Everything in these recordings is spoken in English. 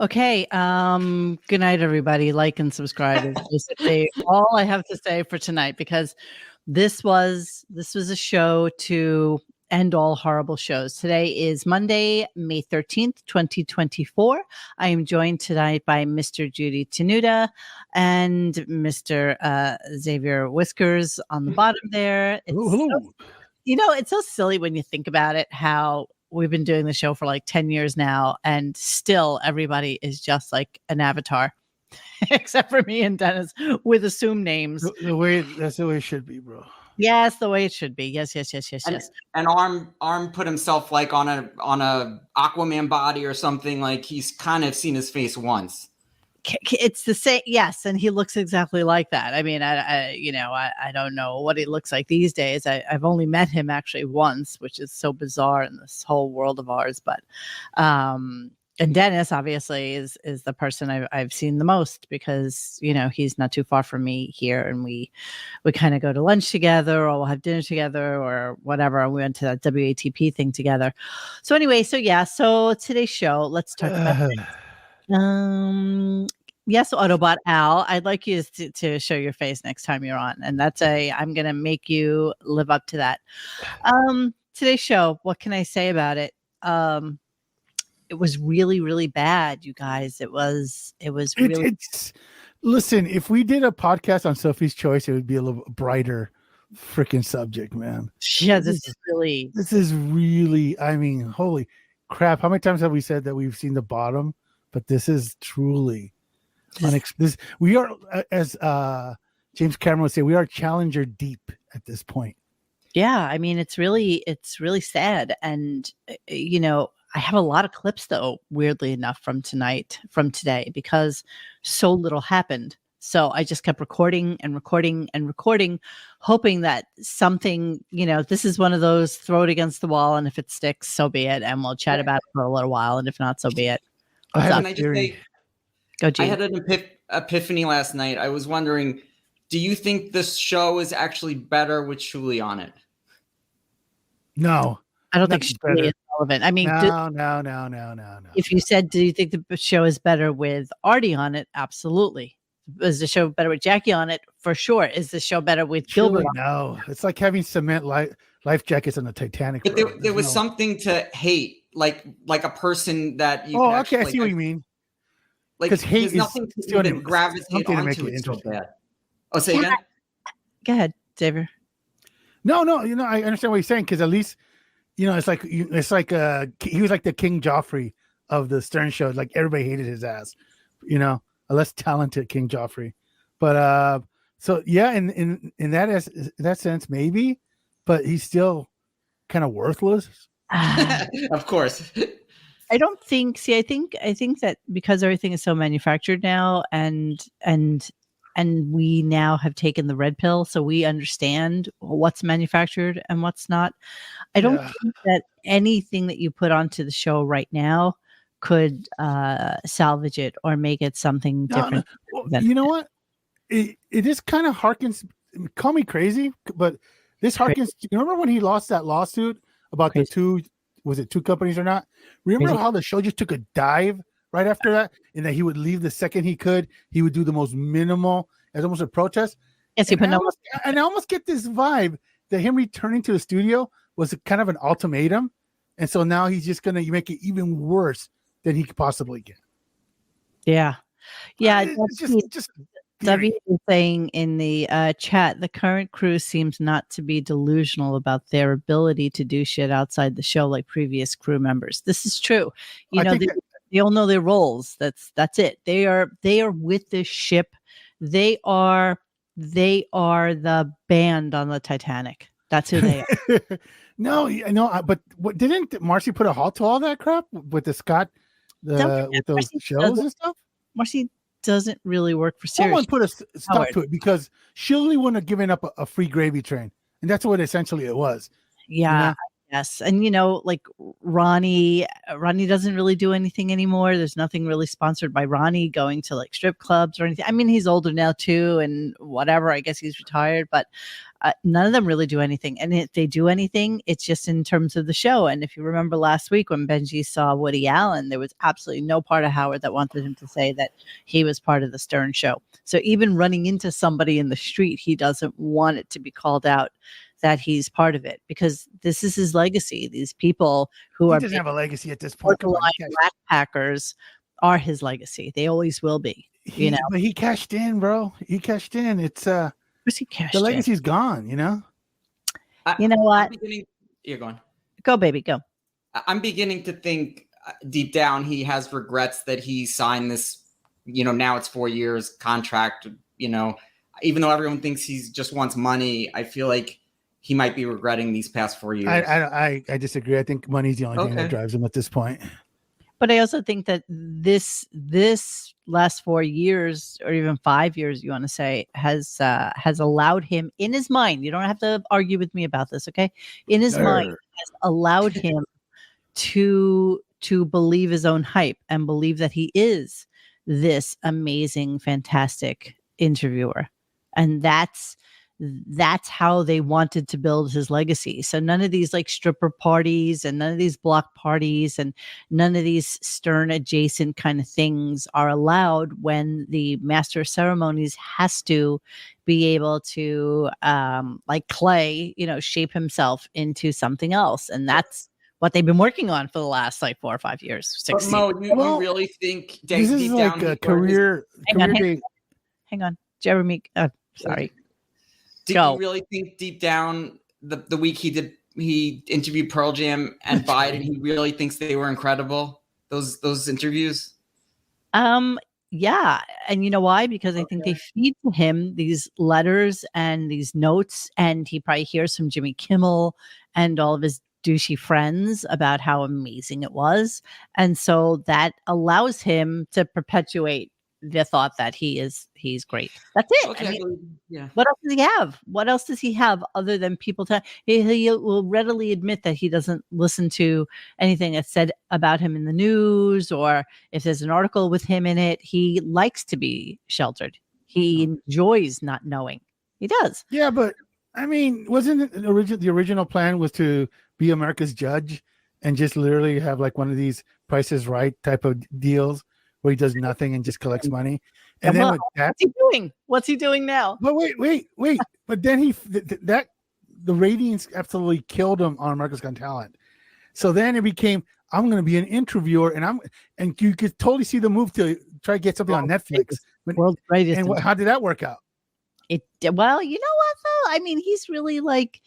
Okay. Good night, everybody. Like and subscribe is basically all I have to say for tonight, because this was a show to end all horrible shows. Today is Monday, May 13th, 2024. I am joined tonight by Mr. Judy Tenuta and Mr. Xavier Whiskers on the bottom there. Hello. It's so silly when you think about it, how we've been doing the show for like 10 years now, and still everybody is just like an avatar, except for me and Dennis with assumed names. That's the way it should be, bro. Yes, the way it should be. Yes. And Arm put himself like on a Aquaman body or something. Like he's kind of seen his face once. It's the same. Yes, and he looks exactly like that. I mean, I don't know what he looks like these days. I've only met him actually once, which is so bizarre in this whole world of ours. But and Dennis obviously is the person I've seen the most, because he's not too far from me here, and we kind of go to lunch together, or we'll have dinner together, or whatever. And we went to that WATP thing together. So anyway, so today's show, let's talk about yes, Autobot Al, I'd like you to show your face next time you're on, and I'm gonna make you live up to that. Today's show, what can I say about it? It was really, really bad, you guys. It was really. Listen, if we did a podcast on Sophie's Choice, it would be a little brighter freaking subject, man. Yeah, this is really. I mean, holy crap! How many times have we said that we've seen the bottom? But this is truly we are, as James Cameron would say, we are challenger deep at this point. Yeah, I mean, it's really sad. And I have a lot of clips, though, weirdly enough, from today, because so little happened. So I just kept recording, hoping that something, this is one of those throw it against the wall, and if it sticks, so be it, and we'll chat about it for a little while, and if not, so be it. Can I just say, go, Gene. I had an epiphany last night. I was wondering, do you think this show is actually better with Shuli on it? No. I don't think Shuli is relevant. I mean, no. If you said, do you think the show is better with Artie on it? Absolutely. Is the show better with Jackie on it? For sure. Is the show better with Gilbert? No. It's like having cement life jackets on the Titanic. But there was something to hate. Like a person that you. Oh, okay, I see what you mean. Like there's nothing to even gravitate onto it so bad. Oh, say again. Go ahead, Xavier. No, I understand what you're saying, because at least it's like he was like the King Joffrey of the Stern Show. Like everybody hated his ass. A less talented King Joffrey. But so yeah, in that sense, maybe, but he's still kind of worthless. Of course. I don't think. I think that because everything is so manufactured now, and we now have taken the red pill, so we understand what's manufactured and what's not. I don't think that anything that you put onto the show right now could salvage it or make it something different. Well, you know what? It is kind of harkens. Call me crazy, but this harkens. You remember when he lost that lawsuit about the two companies or not? Remember how the show just took a dive right after that, and that he would leave the second he could. He would do the most minimal, as almost a protest. Yes, and I almost get this vibe that him returning to the studio was kind of an ultimatum, and so now he's just gonna make it even worse than he could possibly get. Yeah. Just W is saying in the chat, the current crew seems not to be delusional about their ability to do shit outside the show like previous crew members. This is true. They all know their roles. That's it. They are with this ship. They are the band on the Titanic. That's who they are. No, but didn't Marcy put a halt to all that crap with the Scott, with those shows and stuff? Marcy doesn't really work for series. Someone put a stop to it, because she only wouldn't have given up a free gravy train, and that's what essentially it was. Yeah, Yes. And like Ronnie doesn't really do anything anymore. There's nothing really sponsored by Ronnie going to like strip clubs or anything. I mean, he's older now too, and whatever. I guess he's retired, but none of them really do anything. And if they do anything, it's just in terms of the show. And if you remember last week when Benji saw Woody Allen, there was absolutely no part of Howard that wanted him to say that he was part of the Stern Show. So even running into somebody in the street, he doesn't want it to be called out that he's part of it, because this is his legacy. These people who doesn't have a legacy at this point. rat packers are his legacy. They always will be. But he cashed in, bro. He cashed in. It's he cashed the legacy's gone. You know what? You're going. Go, baby, go. I'm beginning to think deep down he has regrets that he signed this. Now it's 4 years contract. Even though everyone thinks he's just wants money, I feel like he might be regretting these past 4 years. I disagree. I think money's the only thing that drives him at this point. But I also think that this last 4 years, or even 5 years, you want to say, has allowed him in his mind. You don't have to argue with me about this, okay? In his mind, has allowed him to believe his own hype and believe that he is this amazing, fantastic interviewer, and that's how they wanted to build his legacy. So none of these like stripper parties and none of these block parties and none of these Stern adjacent kind of things are allowed when the master of ceremonies has to be able to like clay, shape himself into something else. And that's what they've been working on for the last like 4 or 5 years. 6 but Mo, you really think this is like a career hang on, Jeremy, sorry. Do you really think deep down the week he interviewed Pearl Jam and Biden, he really thinks they were incredible, those interviews? Yeah. And you know why? Because I think they feed to him these letters and these notes, and he probably hears from Jimmy Kimmel and all of his douchey friends about how amazing it was. And so that allows him to perpetuate the thought that he's great. That's it. Okay. Yeah. What else does he have? What else does he have other than people he will readily admit that he doesn't listen to anything that's said about him in the news, or if there's an article with him in it. He likes to be sheltered. He enjoys not knowing. He does. Yeah, but I mean, wasn't it the original plan was to be America's judge and just literally have like one of these Price is Right type of deals where he does nothing and just collects money? And then with that, what's he doing? What's he doing now? But wait. But then the ratings absolutely killed him on America's Got Talent. So then it became, I'm going to be an interviewer, and you could totally see the move to try to get something on Netflix. World's greatest. And how did that work out? Well, you know what though? I mean, he's really like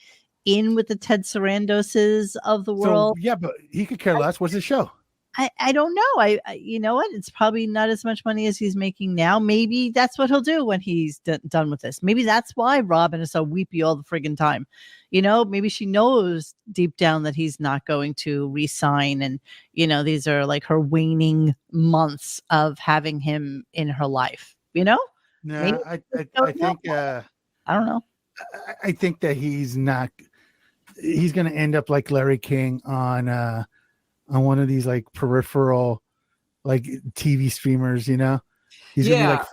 in with the Ted Sarandoses of the world. So, yeah, but he could care less. What's the show? I don't know. I you know what? It's probably not as much money as he's making now. Maybe that's what he'll do when he's done with this. Maybe that's why Robin is so weepy all the friggin' time. Maybe she knows deep down that he's not going to re-sign, and these are like her waning months of having him in her life. No, I think I don't know. I think that he's not. He's going to end up like Larry King on one of these like peripheral like TV streamers. He's gonna be like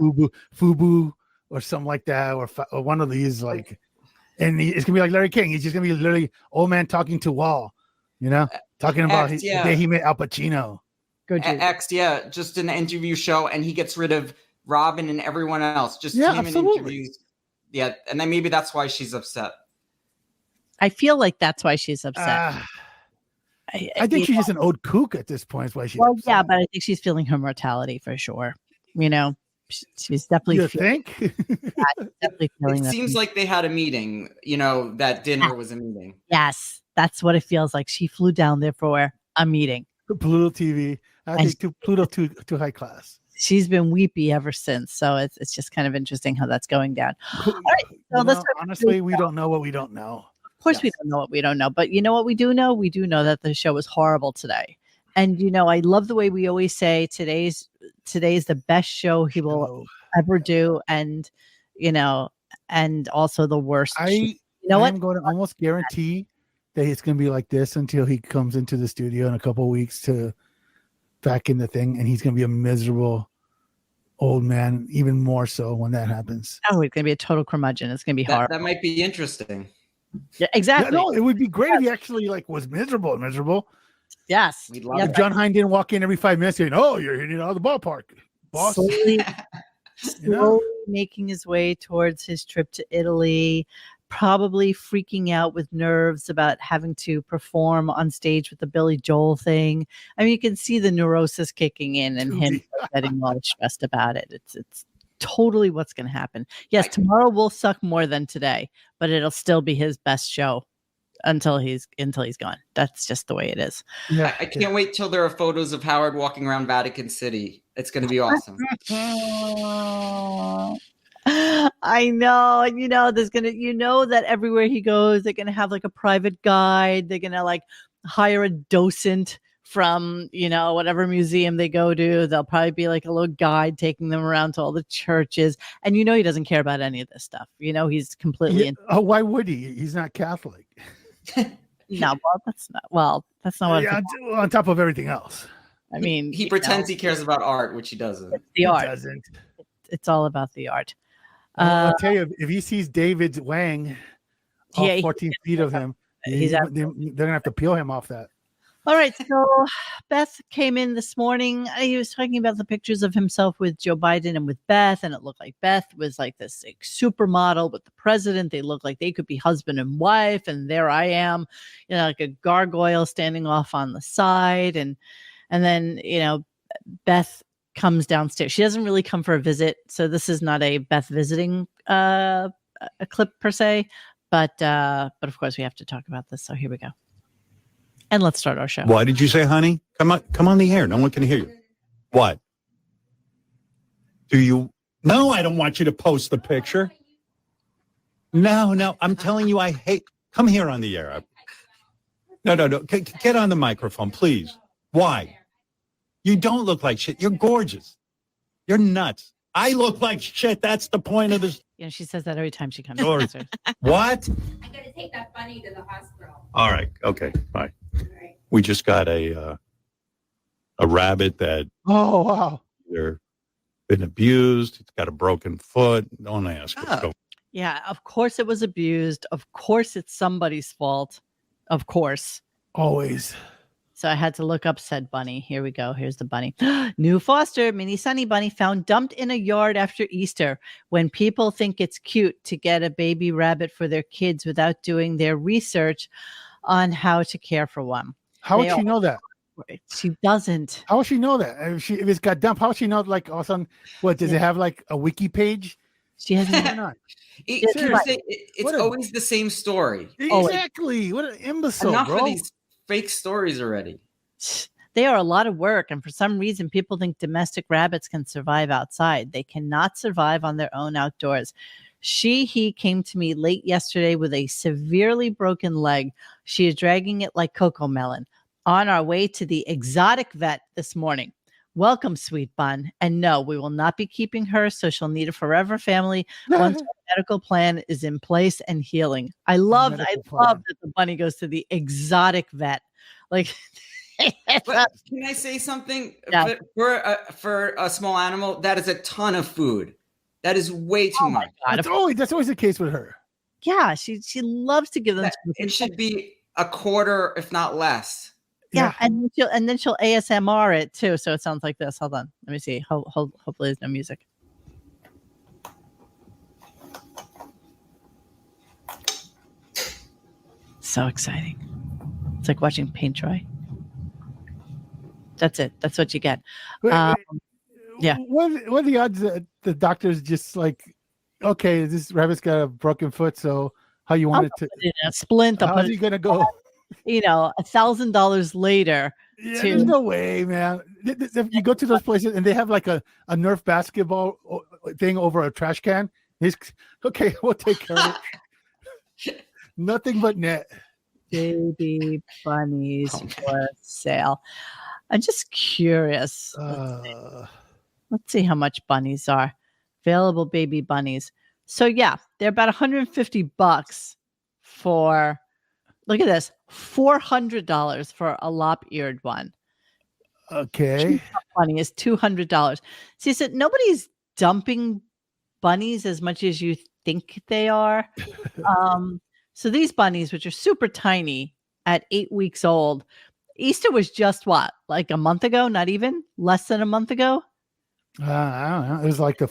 Fubu or something like that, or one of these like, and it's gonna be like Larry King. He's just gonna be literally old man talking to wall, talking about the day he met Al Pacino. Just an interview show, and he gets rid of Robin and everyone else. Just him in interviews. Yeah, and then maybe that's why she's upset. I feel like that's why she's upset. I think she's just an old kook at this point. Is why she's upset. Yeah, but I think she's feeling her mortality for sure. She's definitely. You think? Definitely feeling. It seems like they had a meeting. That dinner was a meeting. Yes, that's what it feels like. She flew down there for a meeting. Pluto TV. I think Pluto too high class. She's been weepy ever since, so it's just kind of interesting how that's going down. All right, so honestly, we don't know what we don't know. Of course, we don't know what we don't know, but you know what we do know? We do know that the show was horrible today. And, I love the way we always say today's the best show he will ever do. And, and also the worst. I'm going to almost guarantee that it's going to be like this until he comes into the studio in a couple of weeks to back in the thing, and he's going to be a miserable old man, even more so when that happens. Oh, it's going to be a total curmudgeon. It's going to be hard. That might be interesting. Yeah, exactly. Yeah, no, it would be great if he actually like was miserable. Yes. We'd love If John Hein didn't walk in every 5 minutes saying, "Oh, you're hitting out of the ballpark, boss." Slowly You know? making his way towards his trip to Italy, probably freaking out with nerves about having to perform on stage with the Billy Joel thing. I mean, you can see the neurosis kicking in and him getting all stressed about it. It's totally what's going to happen. Yes, tomorrow will suck more than today, but it'll still be his best show until he's gone. That's just the way it is. Yeah, I can't wait till there are photos of Howard walking around Vatican City. It's going to be awesome. I know. And there's that everywhere he goes, they're gonna have like a private guide. They're gonna like hire a docent from whatever museum they go to. There'll probably be like a little guide taking them around to all the churches. And he doesn't care about any of this stuff. He's completely Oh, why would he? He's not Catholic. No, that's not what Yeah, on top of everything else. I mean, he pretends he cares about art, which he doesn't. The art. He doesn't. It's all about the art. I'll tell you, if he sees David's Wang off 14 feet of him, they're gonna have to peel him off that. All right, so Beth came in this morning. He was talking about the pictures of himself with Joe Biden and with Beth, and it looked like Beth was like this supermodel with the president. They looked like they could be husband and wife, and there I am, like a gargoyle standing off on the side, and then Beth comes downstairs. She doesn't really come for a visit, so this is not a Beth visiting a clip per se, but of course we have to talk about this. So here we go. And let's start our show. What did you say, honey? Come on the air. No one can hear you. What? Do you? No, I don't want you to post the picture. No. I'm telling you, I hate. Come here on the air. No. Get on the microphone, please. Why? You don't look like shit. You're gorgeous. You're nuts. I look like shit. That's the point of this. She says that every time she comes. What? I gotta take that bunny to the hospital. All right. Okay. Bye. We just got a rabbit that they're been abused. It's got a broken foot. Don't ask. Yeah, of course it was abused. Of course it's somebody's fault. Of course. Always. So I had to look up said bunny. Here we go. Here's the bunny. New foster, mini Sunny Bunny, found dumped in a yard after Easter. When people think it's cute to get a baby rabbit for their kids without doing their research on how to care for one. How would she know that? She doesn't. How would she know that? If it's got dumped, how would she know? Like, all of a sudden, what does it have? Like a wiki page? She hasn't. It's always the same story. Exactly. What an imbecile, Enough bro. of these fake stories already. They are a lot of work, and for some reason, people think domestic rabbits can survive outside. They cannot survive on their own outdoors. He came to me late yesterday with a severely broken leg. She is dragging it like Coco Melon. On our way to the exotic vet this morning. Welcome, sweet bun. And no, we will not be keeping her, so she'll need a forever family once our medical plan is in place and healing. I love that the bunny goes to the exotic vet. Like, but can I say something? Yeah. For a small animal, that is a ton of food. That is way too much. That's always the case with her. Yeah, she loves to give them. It should be a quarter, if not less. Yeah, and then she'll ASMR it too, so it sounds like this. Hold on, let me see. Hopefully, there's no music. So exciting! It's like watching paint dry. That's it. That's what you get. Yeah. What are the odds that the doctor's just like, okay, this rabbit's got a broken foot, so how you want it to? Put it in a splint. How's he gonna go? $1,000 later. Yeah, there's no way, man. If you go to those places and they have like a Nerf basketball thing over a trash can, okay, we'll take care of it. Nothing but net. Baby bunnies for sale. I'm just curious. Let's see how much bunnies are. Available baby bunnies. So yeah, they're about $150 for Look at this. $400 for a lop-eared one. Okay. Bunny is $200. See, so nobody's dumping bunnies as much as you think they are. So these bunnies, which are super tiny at 8 weeks old, Easter was just what, like a month ago? Not even less than a month ago. I don't know. It was like the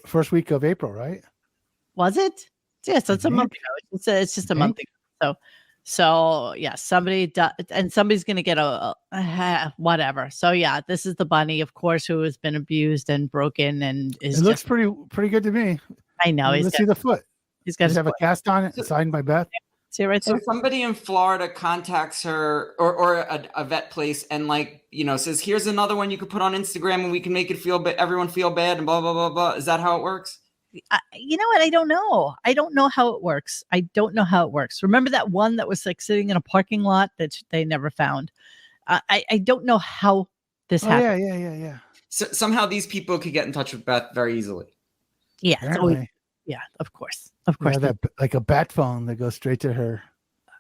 first week of April, right? Was it? Yes, I it's a month think. ago. It's just a I month ago. So yeah, somebody's going to get a whatever. So yeah, this is the bunny, of course, who has been abused and broken and is It looks just, pretty good to me. I know. Let's see the foot. He's got Does his it have a foot. cast on it signed by Beth? See it right So there? somebody in Florida contacts her or a vet place and says, here's another one you could put on Instagram and we can make it everyone feel bad and blah, blah, blah, blah. Is that how it works? You know what? I don't know. I don't know how it works. Remember that one that was like sitting in a parking lot that they never found? I don't know how this happened. Yeah. So somehow these people could get in touch with Beth very easily. Yeah, it's always, Apparently. yeah, of course. Yeah, that like a bat phone that goes straight to her.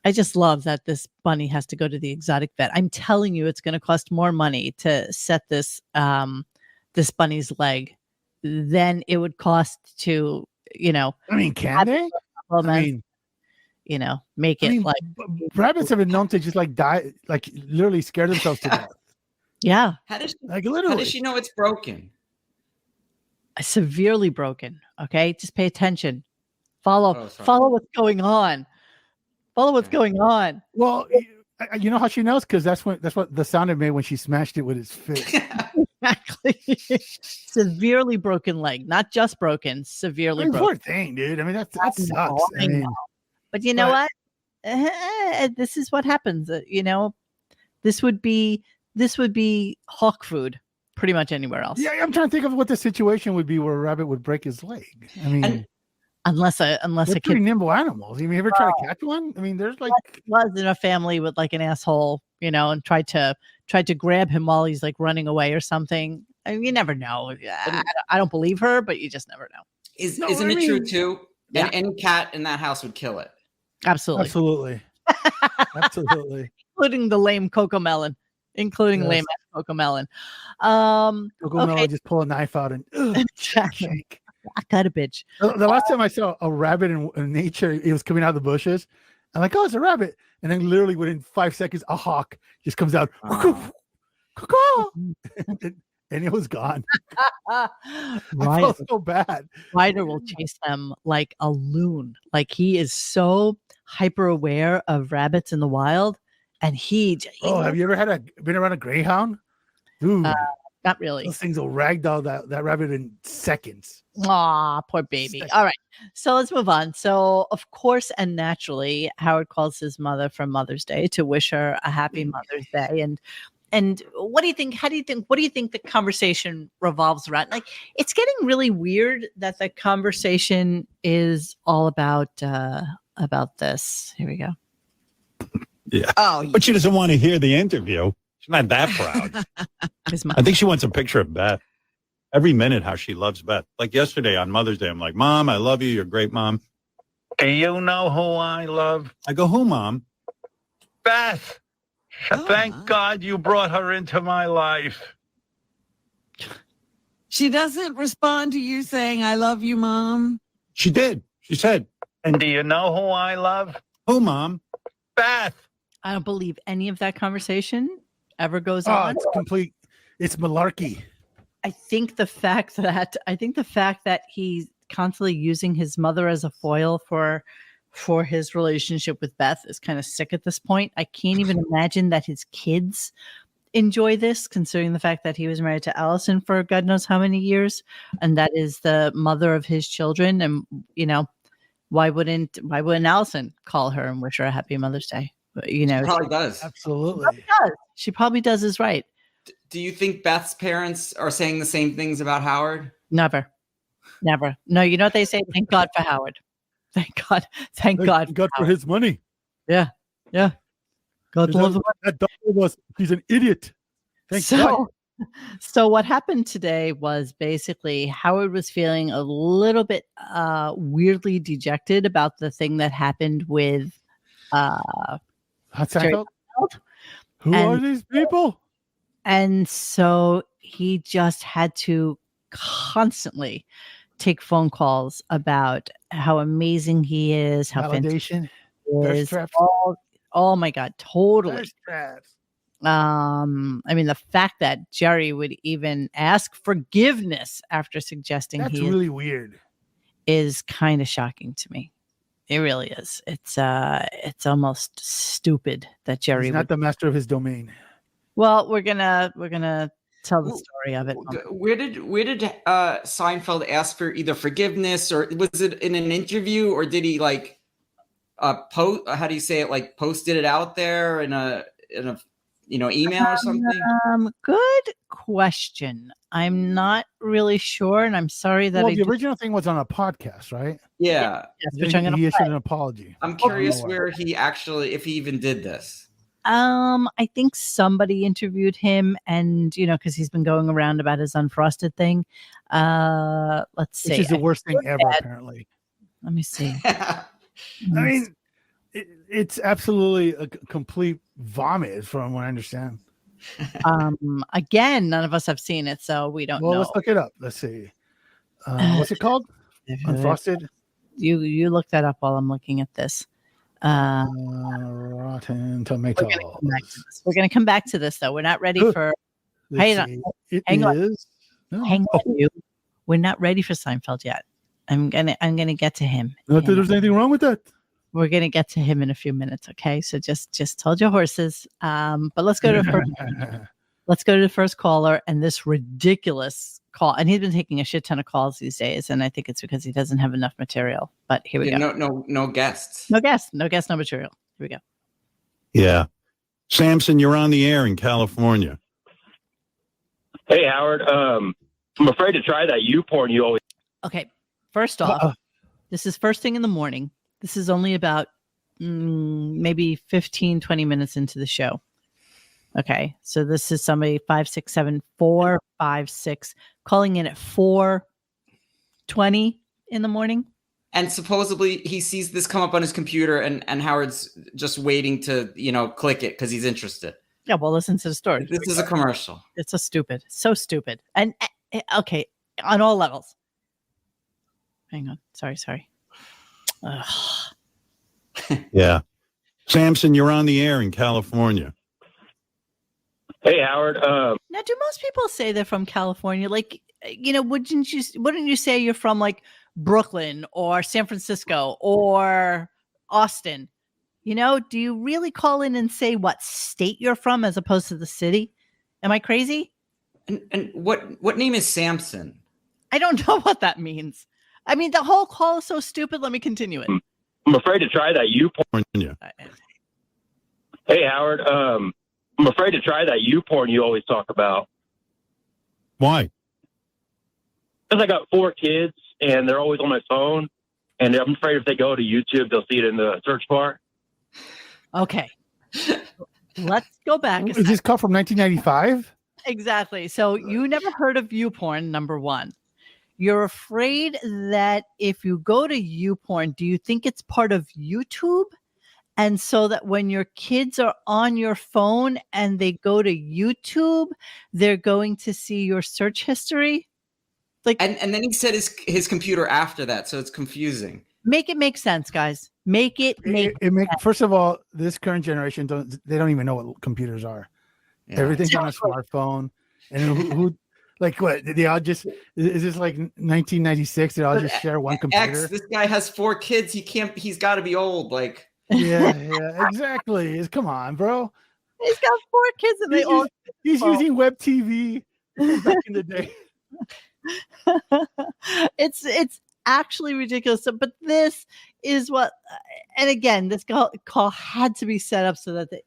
I just love that this bunny has to go to the exotic vet. I'm telling you, it's going to cost more money to set this this bunny's leg than it would cost to, I mean, can they? Make it like rabbits have been known to just like die, like literally scare themselves to death. Yeah. How does Literally. she know it's broken? Severely broken. Okay, just pay attention. Follow what's going on. Follow what's going on. Well, you know how she knows, because that's what the sound it made when she smashed it with his fist. Exactly. Severely broken leg, not just broken, severely broken. Poor thing, dude. I mean, that sucks. I mean, but you know what? This is what happens. This would be hawk food pretty much anywhere else. Yeah, I'm trying to think of what the situation would be where a rabbit would break his leg. I mean, unless they're a pretty nimble animals. You ever try to catch one? I mean, there's like was in a family with like an asshole, and tried to grab him while he's like running away or something. I mean, you never know. I don't believe her, but you just never know. Isn't it true too? Yeah. Any cat in that house would kill it. Absolutely. Absolutely. Including the lame Coco Melon. Lame Coco Melon. Melon just pull a knife out and shake. I got a bitch. The last time I saw a rabbit in nature, it was coming out of the bushes. I'm like, oh, it's a rabbit. And then literally within 5 seconds, a hawk just comes out. And it was gone. I felt so bad. Ryder will chase them like a loon. Like he is so hyper aware of rabbits in the wild. And have you ever been around a greyhound? Dude, not really. Those things will ragdoll that rabbit in seconds. Aw, poor baby. All right. So let's move on. So of course and naturally, Howard calls his mother for Mother's Day to wish her a happy Mother's Day. And what do you think? What do you think the conversation revolves around? Like, it's getting really weird that the conversation is all about this. Here we go. Yeah. But she doesn't want to hear the interview. She's not that proud. I think she wants a picture of Beth. Every minute how she loves Beth. Like yesterday on Mother's Day, I'm like, Mom, I love you. You're a great mom. Do you know who I love? I go, who, Mom? Beth. Thank God you brought her into my life. She doesn't respond to you saying, I love you, Mom. She did. She said, and do you know who I love? Who, Mom? Beth. I don't believe any of that conversation ever goes on. It's complete. It's malarkey. I think the fact that he's constantly using his mother as a foil for his relationship with Beth is kind of sick at this point. I can't even imagine that his kids enjoy this, considering the fact that he was married to Allison for God knows how many years, and that is the mother of his children. And why wouldn't Allison call her and wish her a happy Mother's Day? She probably does. Absolutely. She probably does is right. Do you think Beth's parents are saying the same things about Howard? Never. No, you know what they say? Thank God for Howard. Thank God for his money. Yeah. God loves him. That dog he's an idiot. Thank God. So what happened today was basically Howard was feeling a little bit weirdly dejected about the thing that happened with uh, Jerry Seinfeld? Seinfeld. Who And- are these people? And so he just had to constantly take phone calls about how amazing he is, how fantastic Validation. he Thirst is. traps. Oh my God, totally. Thirst traps. I mean, the fact that Jerry would even ask forgiveness after suggesting That's he really weird. is kind of shocking to me. It really is. It's almost stupid that Jerry He's would. not the master of his domain. Well, we're gonna tell the Who- story of it. Where did Seinfeld ask for either forgiveness, or was it in an interview, or did he like post? How do you say it? Like posted it out there in a email or something? Good question. I'm not really sure, and I'm sorry that Well, I the do- original thing was on a podcast, right? Yeah, yes, Then which I'm gonna he issued play. an apology. I'm curious Oh, where he actually, if he even did this. I think somebody interviewed him, and because he's been going around about his unfrosted thing. Let's see. Which is the worst thing feel ever, bad. apparently. Let me see. I mean, it's absolutely a complete vomit, from what I understand. Again, none of us have seen it, so we don't Well, know. let's look it up. Let's see. What's it called? Unfrosted? You look that up while I'm looking at this. Rotten Tomatoes. We're gonna come back to this though. We're not ready for. Let's Hang on. see. It Hang on. is. No, Hang on, you. We're not ready for Seinfeld yet. I'm gonna get to him. not that there's anything wrong with that. We're gonna get to him in a few minutes. Okay, so just hold your horses. But let's go to the first caller and this ridiculous call. And he's been taking a shit ton of calls these days, and I think it's because he doesn't have enough material. But here we go. No guests. No guest, no material. Here we go. Yeah. Samson, you're on the air in California. Hey, Howard. I'm afraid to try that porn you always. Okay, first off, this is first thing in the morning. This is only about maybe 15, 20 minutes into the show. Okay, so this is somebody 567-456 calling in at 4:20 in the morning. And supposedly he sees this come up on his computer, and Howard's just waiting to click it because he's interested. Yeah, well, listen to the story. This is a commercial. It's so stupid. And okay, on all levels. Hang on. Sorry. Ugh. Yeah. Samson, you're on the air in California. Hey, Howard. Now, do most people say they're from California? Like, wouldn't you say you're from like Brooklyn or San Francisco or Austin? Do you really call in and say what state you're from as opposed to the city? Am I crazy? And what name is Samson? I don't know what that means. I mean, the whole call is so stupid. Let me continue it. I'm afraid to try that porn. Hey, Howard. I'm afraid to try that porn you always talk about. Why? Because I got 4 kids and they're always on my phone, and I'm afraid if they go to YouTube, they'll see it in the search bar. Okay. Let's go back. Is this call from 1995? Exactly. So you never heard of YouPorn, number one. You're afraid that if you go to YouPorn, do you think it's part of YouTube? And so that when your kids are on your phone and they go to YouTube, they're going to see your search history? Like, And then he said his computer after that, so it's confusing. make it make sense, guys. Make it make sense. First of all, this current generation don't even know what computers are. Yeah. Everything's on a smartphone. And who like what? They all just is this like 1996? They all just share one computer. This guy has 4 kids. He's got to be old. Like, Yeah, exactly. Come on, bro. He's got 4 kids and they all. He's using web TV back in the day. It's actually ridiculous. But this is what, and again, this call had to be set up so that they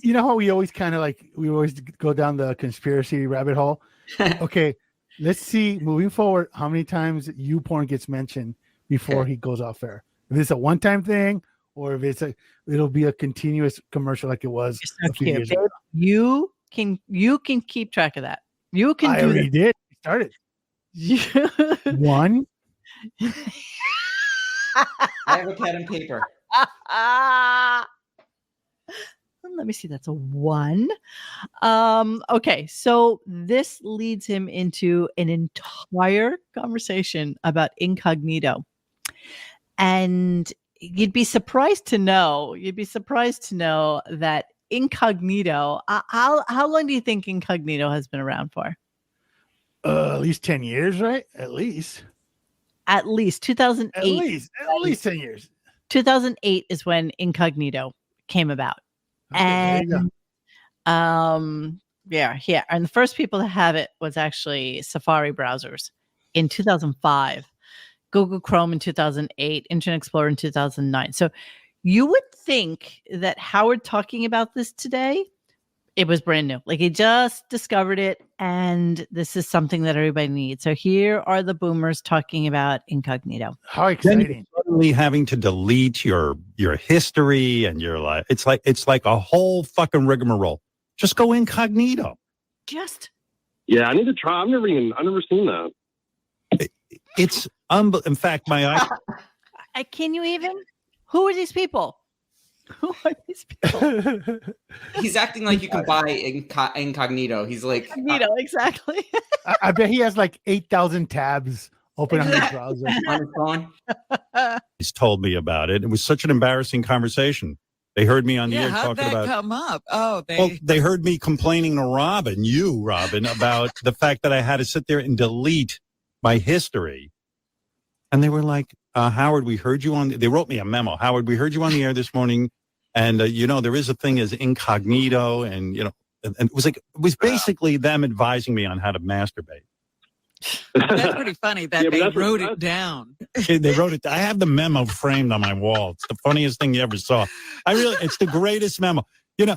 you know how we always go down the conspiracy rabbit hole. Okay, let's see moving forward how many times YouPorn gets mentioned before he goes off air. If it's a one-time thing, or if it'll be a continuous commercial like it was a few years ago. You can keep track of that. You can I do already did. Started. One. I have a pen and paper. Let me see. That's a 1. Okay, so this leads him into an entire conversation about incognito, and you'd be surprised to know that incognito. How long do you think incognito has been around for? At least 10 years, right? At least 2008. At least 10 years. 2008 is when incognito came about. Okay, there you go. And yeah. And the first people to have it was actually Safari browsers in 2005, Google Chrome in 2008, Internet Explorer in 2009. So you would think that Howard talking about this today, it was brand new. Like he just discovered it, and this is something that everybody needs. So here are the boomers talking about incognito. How exciting. Suddenly having to delete your history and your life. It's like a whole fucking rigmarole. Just go incognito. Yeah, I need to try. I've never seen that. It's in fact, Can you even? Who are these people? Who are these people? He's acting like you can buy incognito. He's like Incognito, exactly. I bet he has like 8,000 tabs open on his browser. on his phone. he's told me about it. It was such an embarrassing conversation. They heard me on the air how'd talking that about. come up? Oh, They heard me complaining to Robin, about the fact that I had to sit there and delete my history. And they were like, Howard, we heard you on. They wrote me a memo. Howard, we heard you on the air this morning, and there is a thing as incognito, and and it was basically them advising me on how to masturbate. That's pretty funny that they wrote it down. They wrote it. I have the memo framed on my wall. It's the funniest thing you ever saw. It's the greatest memo.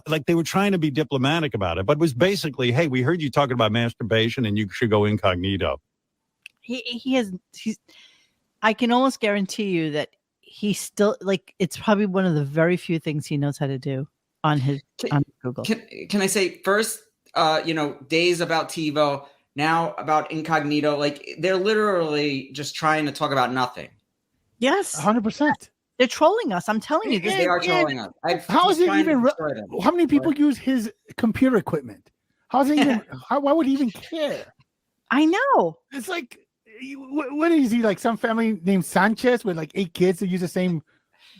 Like they were trying to be diplomatic about it, but it was basically, hey, we heard you talking about masturbation, and you should go incognito. He's. I can almost guarantee you that he's still it's probably one of the very few things he knows how to do on Google. Can I say first, days about TiVo, now about incognito. Like they're literally just trying to talk about nothing. Yes, 100%. They're trolling us. I'm telling you, they are trolling us. How is it even? How many people use his computer equipment? How is it even? Why would he even care? I know. It's like. What is he, like some family named Sanchez with like 8 kids that use the same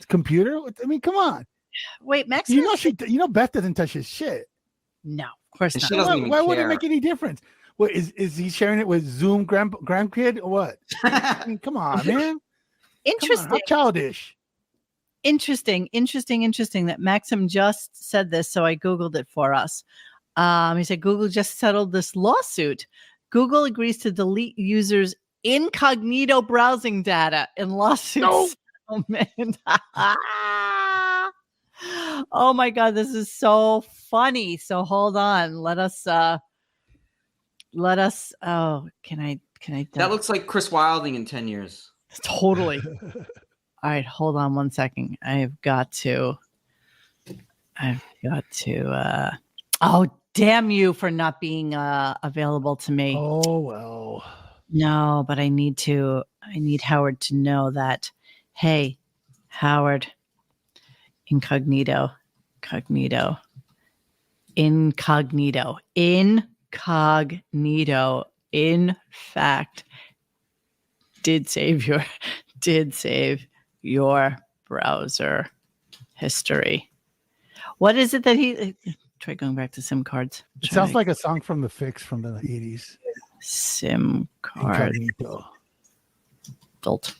computer? I mean, come on. Wait, Max. Beth doesn't touch his shit. No, of course not. She doesn't even why care. would it make any difference? What is he sharing it with Zoom grandkid or what? I mean, come on, man. Interesting. How childish. Interesting that Maxim just said this, so I Googled it for us. He said Google just settled this lawsuit. Google agrees to delete users' incognito browsing data in lawsuits. Oh man. Oh my God, this is so funny. So hold on. Let us can I That looks like Chris Wilding in 10 years. Totally. All right, hold on one second. I've got to oh, damn you for not being available to me. Oh well. No, but I need Howard to know that, hey, Howard, incognito, in fact, did save your browser history. What is it that he try going back to SIM cards? It sounds like a song from The Fix from the 80s. SIM card. Incognito. Adult.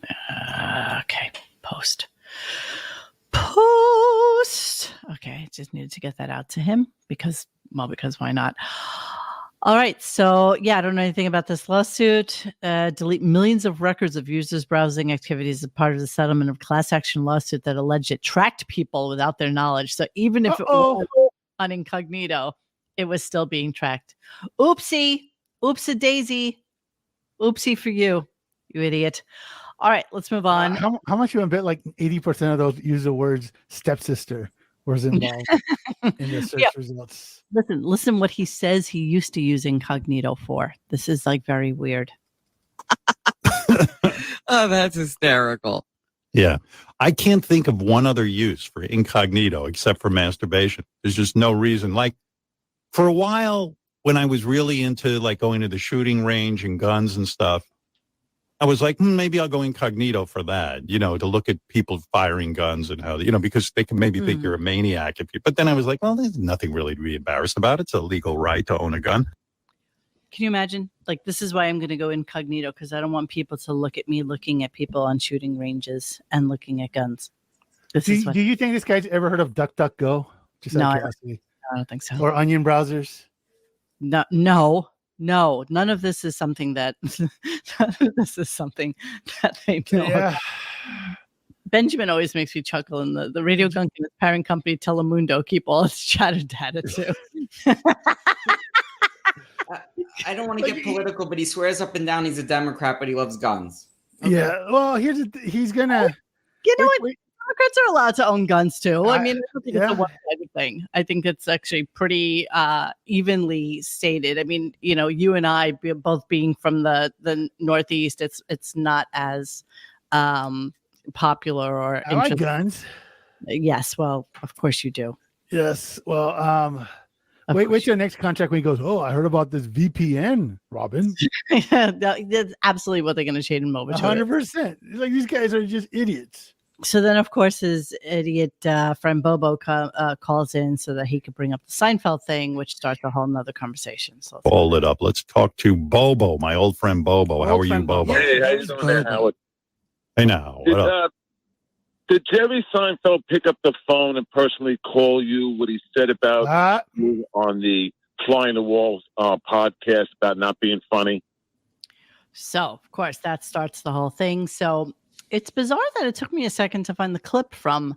Okay. Post. Okay. Just needed to get that out to him because why not? All right. So yeah, I don't know anything about this lawsuit. Delete millions of records of users' browsing activities as part of the settlement of class action lawsuit that alleged it tracked people without their knowledge. So even if it was on incognito, it was still being tracked. Oopsie daisy. Oopsie for you idiot. All right, let's move on. How much you want to bet like 80% of those use the words stepsister was involved in the search results? Listen what he says he used to use incognito for. This is like very weird. Oh, that's hysterical. Yeah. I can't think of one other use for incognito except for masturbation. There's just no reason. Like for a while when I was really into like going to the shooting range and guns and stuff, I was like, maybe I'll go incognito for that, to look at people firing guns and how, because they can maybe think you're a maniac. But then I was like, well, there's nothing really to be embarrassed about. It's a legal right to own a gun. Can you imagine? Like, this is why I'm going to go incognito, because I don't want people to look at me looking at people on shooting ranges and looking at guns. Do you think this guy's ever heard of DuckDuckGo? Just No, out of curiosity. I don't think so. Or onion browsers? No. None of this is something that they know. Yeah. Benjamin always makes me chuckle, and the RadioGunk and its parent company Telemundo keep all its chatter data too. I don't want to get political, but he swears up and down he's a Democrat, but he loves guns. Okay. Yeah. Well, he's gonna. You know what? Democrats are allowed to own guns too. I mean, I don't think it's a one-sided thing. I think it's actually pretty evenly stated. I mean, you and I both being from the Northeast, it's not as popular or. I like guns. Yes, well, of course you do. Yes, well, wait till the next contract when he goes, oh, I heard about this VPN, Robin. That's absolutely what they're going to change him over to. 100%. Like, these guys are just idiots. So then, of course, his idiot friend Bobo calls in so that he could bring up the Seinfeld thing, which starts a whole nother conversation. So hold it up. Let's talk to Bobo, my old friend Bobo. How are you, Bobo? Hey, how you doing there, Howard? Hey, now. What up? Did Jerry Seinfeld pick up the phone and personally call you what he said about you on the Flying the Walls podcast about not being funny? So, of course, that starts the whole thing. So it's bizarre that it took me a second to find the clip from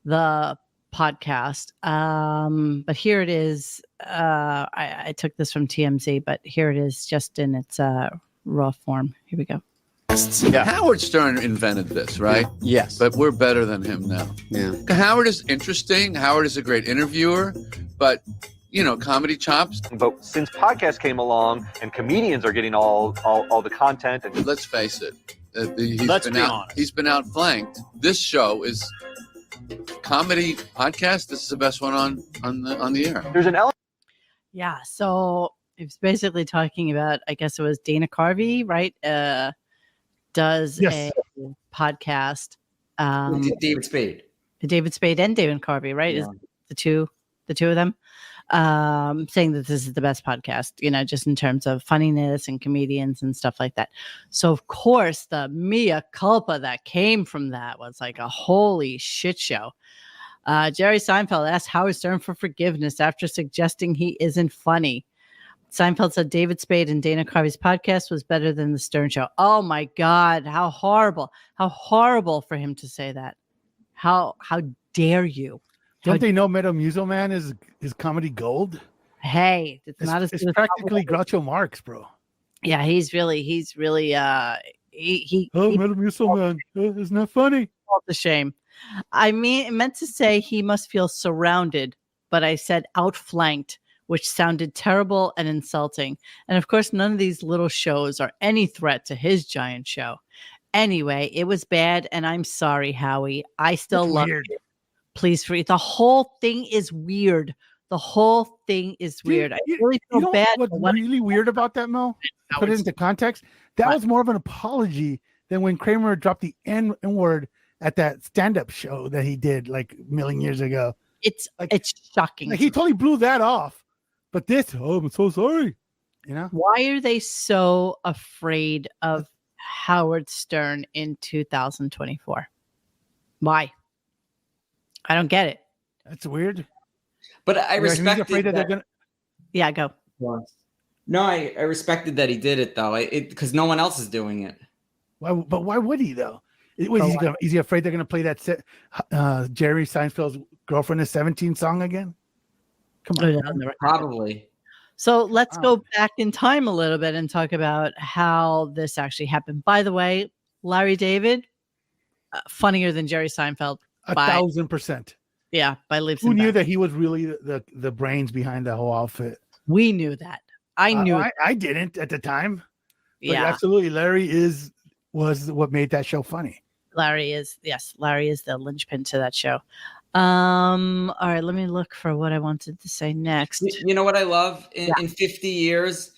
the podcast. But here it is. I took this from TMZ, but here it is just in its raw form. Here we go. Yeah. Howard Stern invented this, right? Yes. But we're better than him now. Yeah. Howard is interesting. Howard is a great interviewer, but comedy chops. But since podcasts came along and comedians are getting all the content, and let's face it, he's been outflanked. This show is comedy podcast. This is the best one on the air. There's an element. Yeah. So it was basically talking about, I guess it was Dana Carvey, right? Does a podcast. David Spade. David Spade and David Carvey, right? Yeah. Is the two of them saying that this is the best podcast, just in terms of funniness and comedians and stuff like that. So of course the mea culpa that came from that was like a holy shit show. Jerry Seinfeld asked Howard Stern for forgiveness after suggesting he isn't funny. Seinfeld said David Spade and Dana Carvey's podcast was better than the Stern Show. Oh my God, how horrible! How horrible for him to say that. How dare you? Don't they know Metamucil Man is comedy gold? Hey, it's not as it's practically Groucho Marx, bro. Yeah, he's really Metamucil Man, isn't that funny? All the shame. I meant to say he must feel surrounded, but I said outflanked, which sounded terrible and insulting. And of course, none of these little shows are any threat to his giant show. Anyway, it was bad, and I'm sorry, Howie. I still love it. Please free. The whole thing is weird. I really feel bad. What's really weird about that, Mo? Put it into context. That was more of an apology than when Kramer dropped the N word at that stand-up show that he did like a million years ago. It's shocking. Like, he totally blew that off. But this, I'm so sorry. Why are they so afraid of Howard Stern in 2024? Why? I don't get it. That's weird. But I respected that. They're gonna... Yeah, go. No, I respected that he did it though. Because no one else is doing it. But why would he though? Is he afraid they're going to play that Jerry Seinfeld's Girlfriend is 17 song again? Come on. Probably. So let's go back in time a little bit and talk about how this actually happened. By the way, Larry David, funnier than Jerry Seinfeld. 1,000%. Yeah, by leaps. Who knew that he was really the brains behind the whole outfit? We knew that. I knew. I didn't at the time. But yeah, absolutely. Larry was what made that show funny. Larry is the linchpin to that show. All right, let me look for what I wanted to say next. You know what I love? In 50 years,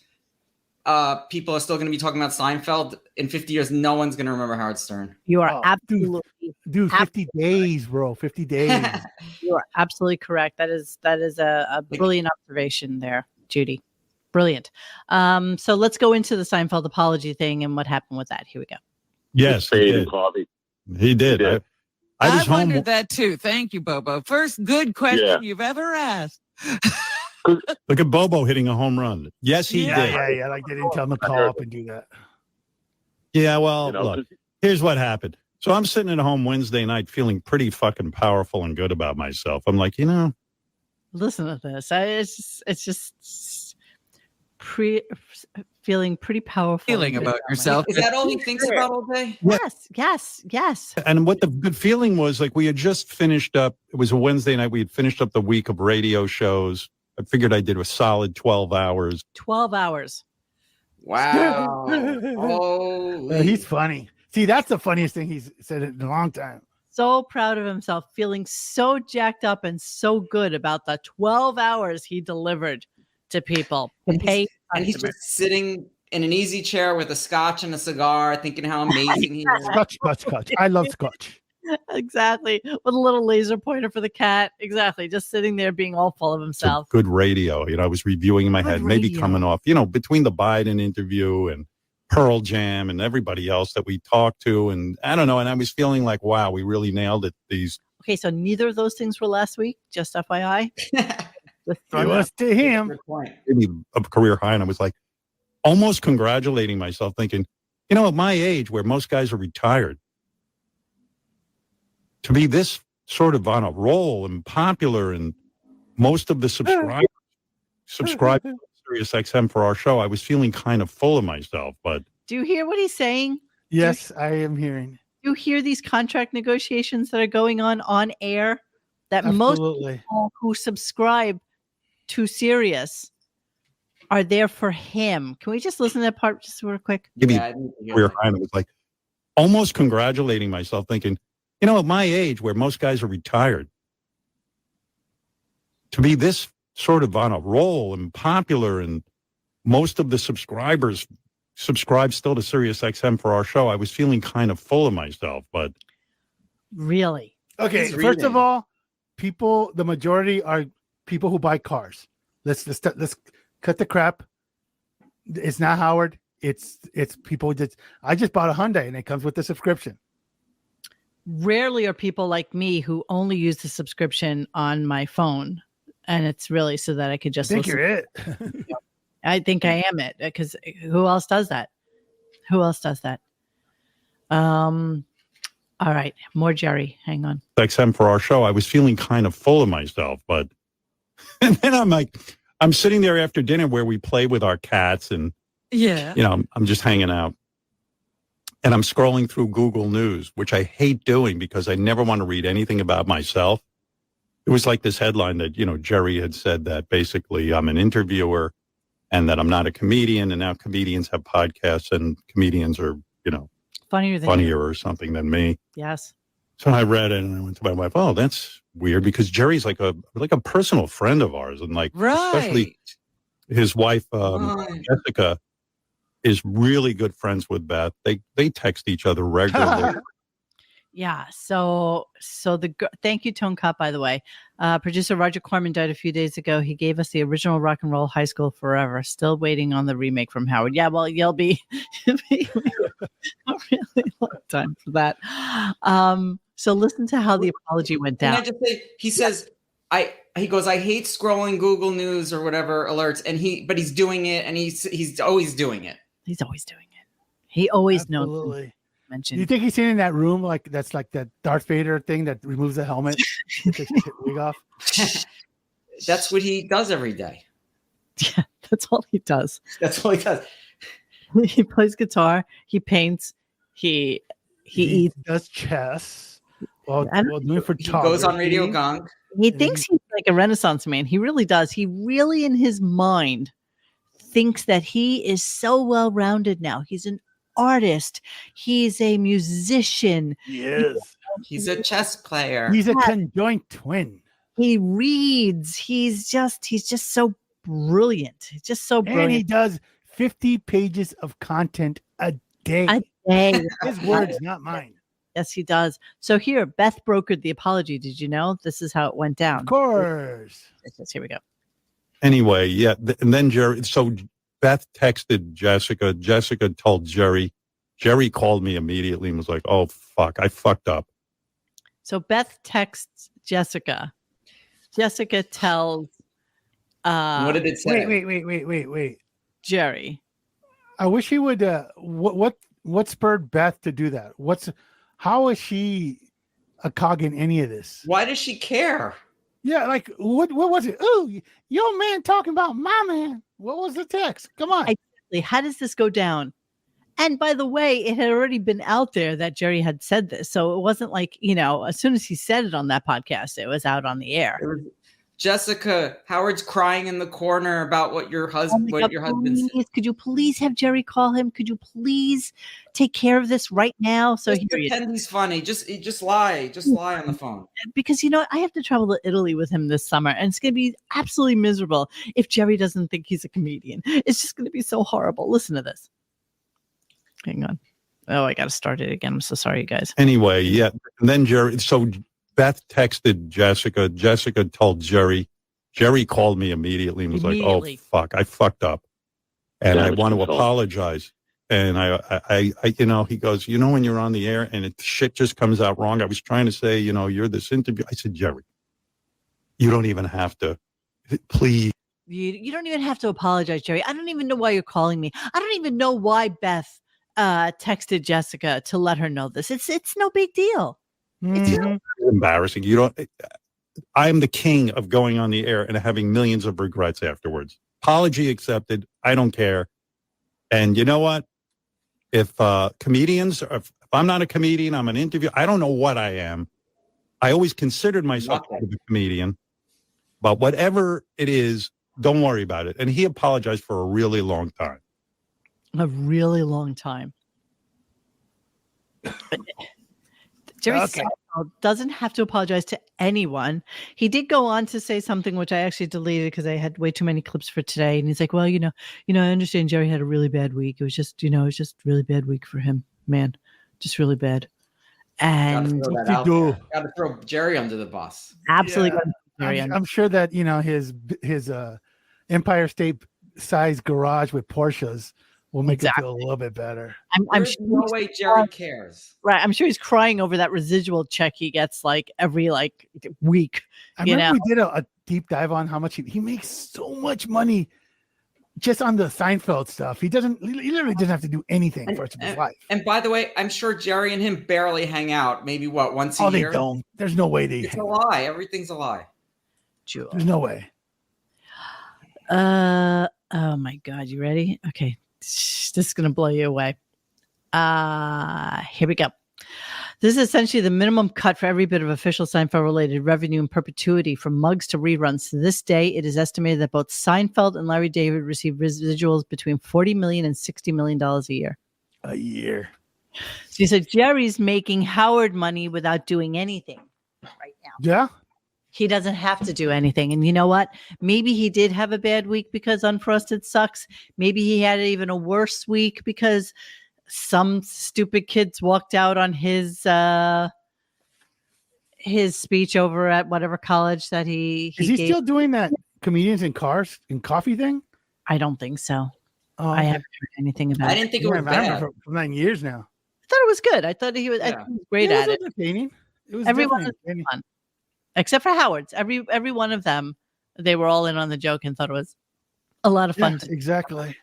people are still going to be talking about Seinfeld. In 50 years, no one's going to remember Howard Stern. You are absolutely, dude. 50 days, bro. 50 days. You are absolutely correct. That is a brilliant observation there, Judy. Brilliant. So let's go into the Seinfeld apology thing and what happened with that. Here we go. Yes, he did. He did. I wondered that too. Thank you, Bobo. First good question you've ever asked. Look at Bobo hitting a home run. Yes, he did. Yeah. Like they didn't tell him to call up and do that. Yeah, well, look, here's what happened. So I'm sitting at home Wednesday night feeling pretty fucking powerful and good about myself. I'm like, listen to this. It's just feeling pretty powerful. Feeling about yourself. Is that all he thinks about all day? Yes. And what the good feeling was, like, we had just finished up. It was a Wednesday night. We had finished up the week of radio shows. I figured I did a solid 12 hours. 12 hours. Wow. He's funny. See, that's the funniest thing he's said in a long time. So proud of himself, feeling so jacked up and so good about the 12 hours he delivered to people. And he's just sitting in an easy chair with a scotch and a cigar, thinking how amazing he is. Scotch. I love scotch. Exactly. With a little laser pointer for the cat. Exactly. Just sitting there being all full of himself. Good radio. I was reviewing in my head, maybe coming off, between the Biden interview and Pearl Jam and everybody else that we talked to. And I don't know. And I was feeling like, wow, we really nailed it. Okay. So neither of those things were last week. Just FYI. It was to him. Maybe a career high. And I was like almost congratulating myself thinking, at my age where most guys are retired, to be this sort of on a roll and popular and most of the subscribe to Sirius XM for our show, I was feeling kind of full of myself. But do you hear what he's saying? Yes, I am hearing. Do you hear these contract negotiations that are going on air? That Absolutely. Most people who subscribe to Sirius are there for him. Can we just listen to that part just real quick? Career high, and I was like almost congratulating myself thinking, at my age where most guys are retired, to be this sort of on a roll and popular and most of the subscribers subscribe still to Sirius XM for our show, I was feeling kind of full of myself. But really? Okay, first of all, the majority are people who buy cars. Let's cut the crap. It's not Howard. It's people that I just bought a Hyundai and it comes with the subscription. Rarely are people like me who only use the subscription on my phone, and it's really so that I could just listen. You're it. I think I am it, because who else does that? All right, more Jerry. Hang on. XM for our show, I was feeling kind of full of myself, but and then I'm sitting there after dinner where we play with our cats, and I'm just hanging out. And I'm scrolling through Google News, which I hate doing because I never want to read anything about myself. It was like this headline that, Jerry had said that basically I'm an interviewer and that I'm not a comedian. And now comedians have podcasts and comedians are, funnier or something than me. Yes. So I read it and I went to my wife, oh, that's weird, because Jerry's like a personal friend of ours. And especially his wife, Jessica, is really good friends with Beth. They text each other regularly. Yeah. So thank you, Tone Cop, by the way. Producer Roger Corman died a few days ago. He gave us the original Rock and Roll High School Forever. Still waiting on the remake from Howard. Yeah, well, you'll be a really long time for that. So listen to how the apology went down. Can I just say, he says, he goes, I hate scrolling Google News or whatever alerts, but he's doing it, and he's always doing it. He's always doing it. He always knows. Mentioned. You think he's sitting in that room that's like that Darth Vader thing that removes the helmet, takes the wig off? That's what he does every day. Yeah, that's all he does. That's all he does. He plays guitar. He paints. He eats. Does chess. Well, he goes on RadioGunk. He thinks he's like a Renaissance man. He really does. He really, in his mind, thinks that he is so well-rounded now. He's an artist. He's a musician. Yes. He's a chess player. He's a conjoined twin. He reads. He's just so brilliant. He's just so brilliant. And he does 50 pages of content a day. His words, not mine. Yes, he does. So here, Beth brokered the apology. Did you know? This is how it went down. Of course. Here we go. Anyway, yeah. And then Jerry, so Beth texted Jessica. Jessica told Jerry. Jerry called me immediately and was like, oh, fuck, I fucked up. So Beth texts Jessica. Jessica tells. What did it say? Wait. Jerry. I wish he would. What spurred Beth to do that? How is she a cog in any of this? Why does she care? Yeah, like what was it? Oh, your man talking about my man. What was the text? Come on. Exactly. How does this go down? And by the way, it had already been out there that Jerry had said this. So it wasn't like, as soon as he said it on that podcast, it was out on the air. Jessica, Howard's crying in the corner about what your husband said. Could you please have Jerry call him? Could you please take care of this right now? So he pretend he's funny. Just lie on the phone. Because I have to travel to Italy with him this summer, and it's going to be absolutely miserable if Jerry doesn't think he's a comedian. It's just going to be so horrible. Listen to this. Hang on. Oh, I got to start it again. I'm so sorry, you guys. Anyway, yeah. And then Jerry. So Beth texted Jessica. Jessica told Jerry. Jerry called me immediately and was like, oh, fuck, I fucked up. And I want to apologize. And I he goes, when you're on the air and shit just comes out wrong. I was trying to say, you're this interview. I said, Jerry, you don't even have to, please. You don't even have to apologize, Jerry. I don't even know why you're calling me. I don't even know why Beth texted Jessica to let her know this. It's no big deal. It's embarrassing. I'm the king of going on the air and having millions of regrets afterwards. Apology accepted. I don't care. And you know what? If if I'm not a comedian, I'm an interview. I don't know what I am. I always considered myself a comedian, but whatever it is, don't worry about it. And he apologized for a really long time. A really long time. Jerry Seinfeld doesn't have to apologize to anyone. He did go on to say something which I actually deleted because I had way too many clips for today. And he's like, well, I understand Jerry had a really bad week. It was just, really bad week for him, man. Just really bad. And got to throw Jerry under the bus. Absolutely. Yeah. I'm sure that, his Empire State size garage with Porsches will make it feel a little bit better. I'm sure no way Jerry cares. Right. I'm sure he's crying over that residual check he gets every week. I remember we did a deep dive on how much he makes so much money just on the Seinfeld stuff. He literally doesn't have to do anything for the rest of his life. And by the way, I'm sure Jerry and him barely hang out. Maybe once a year? They don't. There's no way It's a lie. Everything's a lie. Jewel. There's no way. Oh my God. You ready? Okay. This is going to blow you away. Here we go. This is essentially the minimum cut for every bit of official Seinfeld-related revenue in perpetuity, from mugs to reruns. To this day, it is estimated that both Seinfeld and Larry David receive residuals between $40 million and $60 million a year. A year. So he said Jerry's making Howard money without doing anything right now. Yeah. He doesn't have to do anything. And you know what? Maybe he did have a bad week because Unfrosted sucks. Maybe he had even a worse week because some stupid kids walked out on his speech over at whatever college that he Is he still doing that comedians in cars and coffee thing? I don't think so. I haven't heard anything about it. I didn't think it was bad. For 9 years now. I thought it was good. I thought he was, I think he was great at it. Entertaining. It was Everyone was fun. Except for Howard's. Every one of them, they were all in on the joke and thought it was a lot of fun. Yeah, exactly.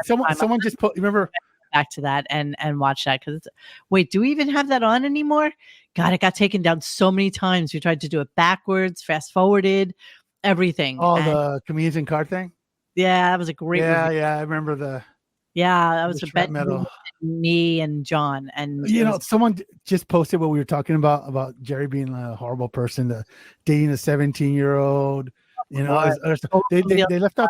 Someone just put, remember, back to that and watch that because wait, do we even have that on anymore? God, it got taken down so many times. We tried to do it backwards, fast forwarded, everything. The comedians in car thing. Yeah, that was a great. Yeah, I remember that was a bet me and John. And someone just posted what we were talking about Jerry being a horrible person, dating a 17-year-old. They left out.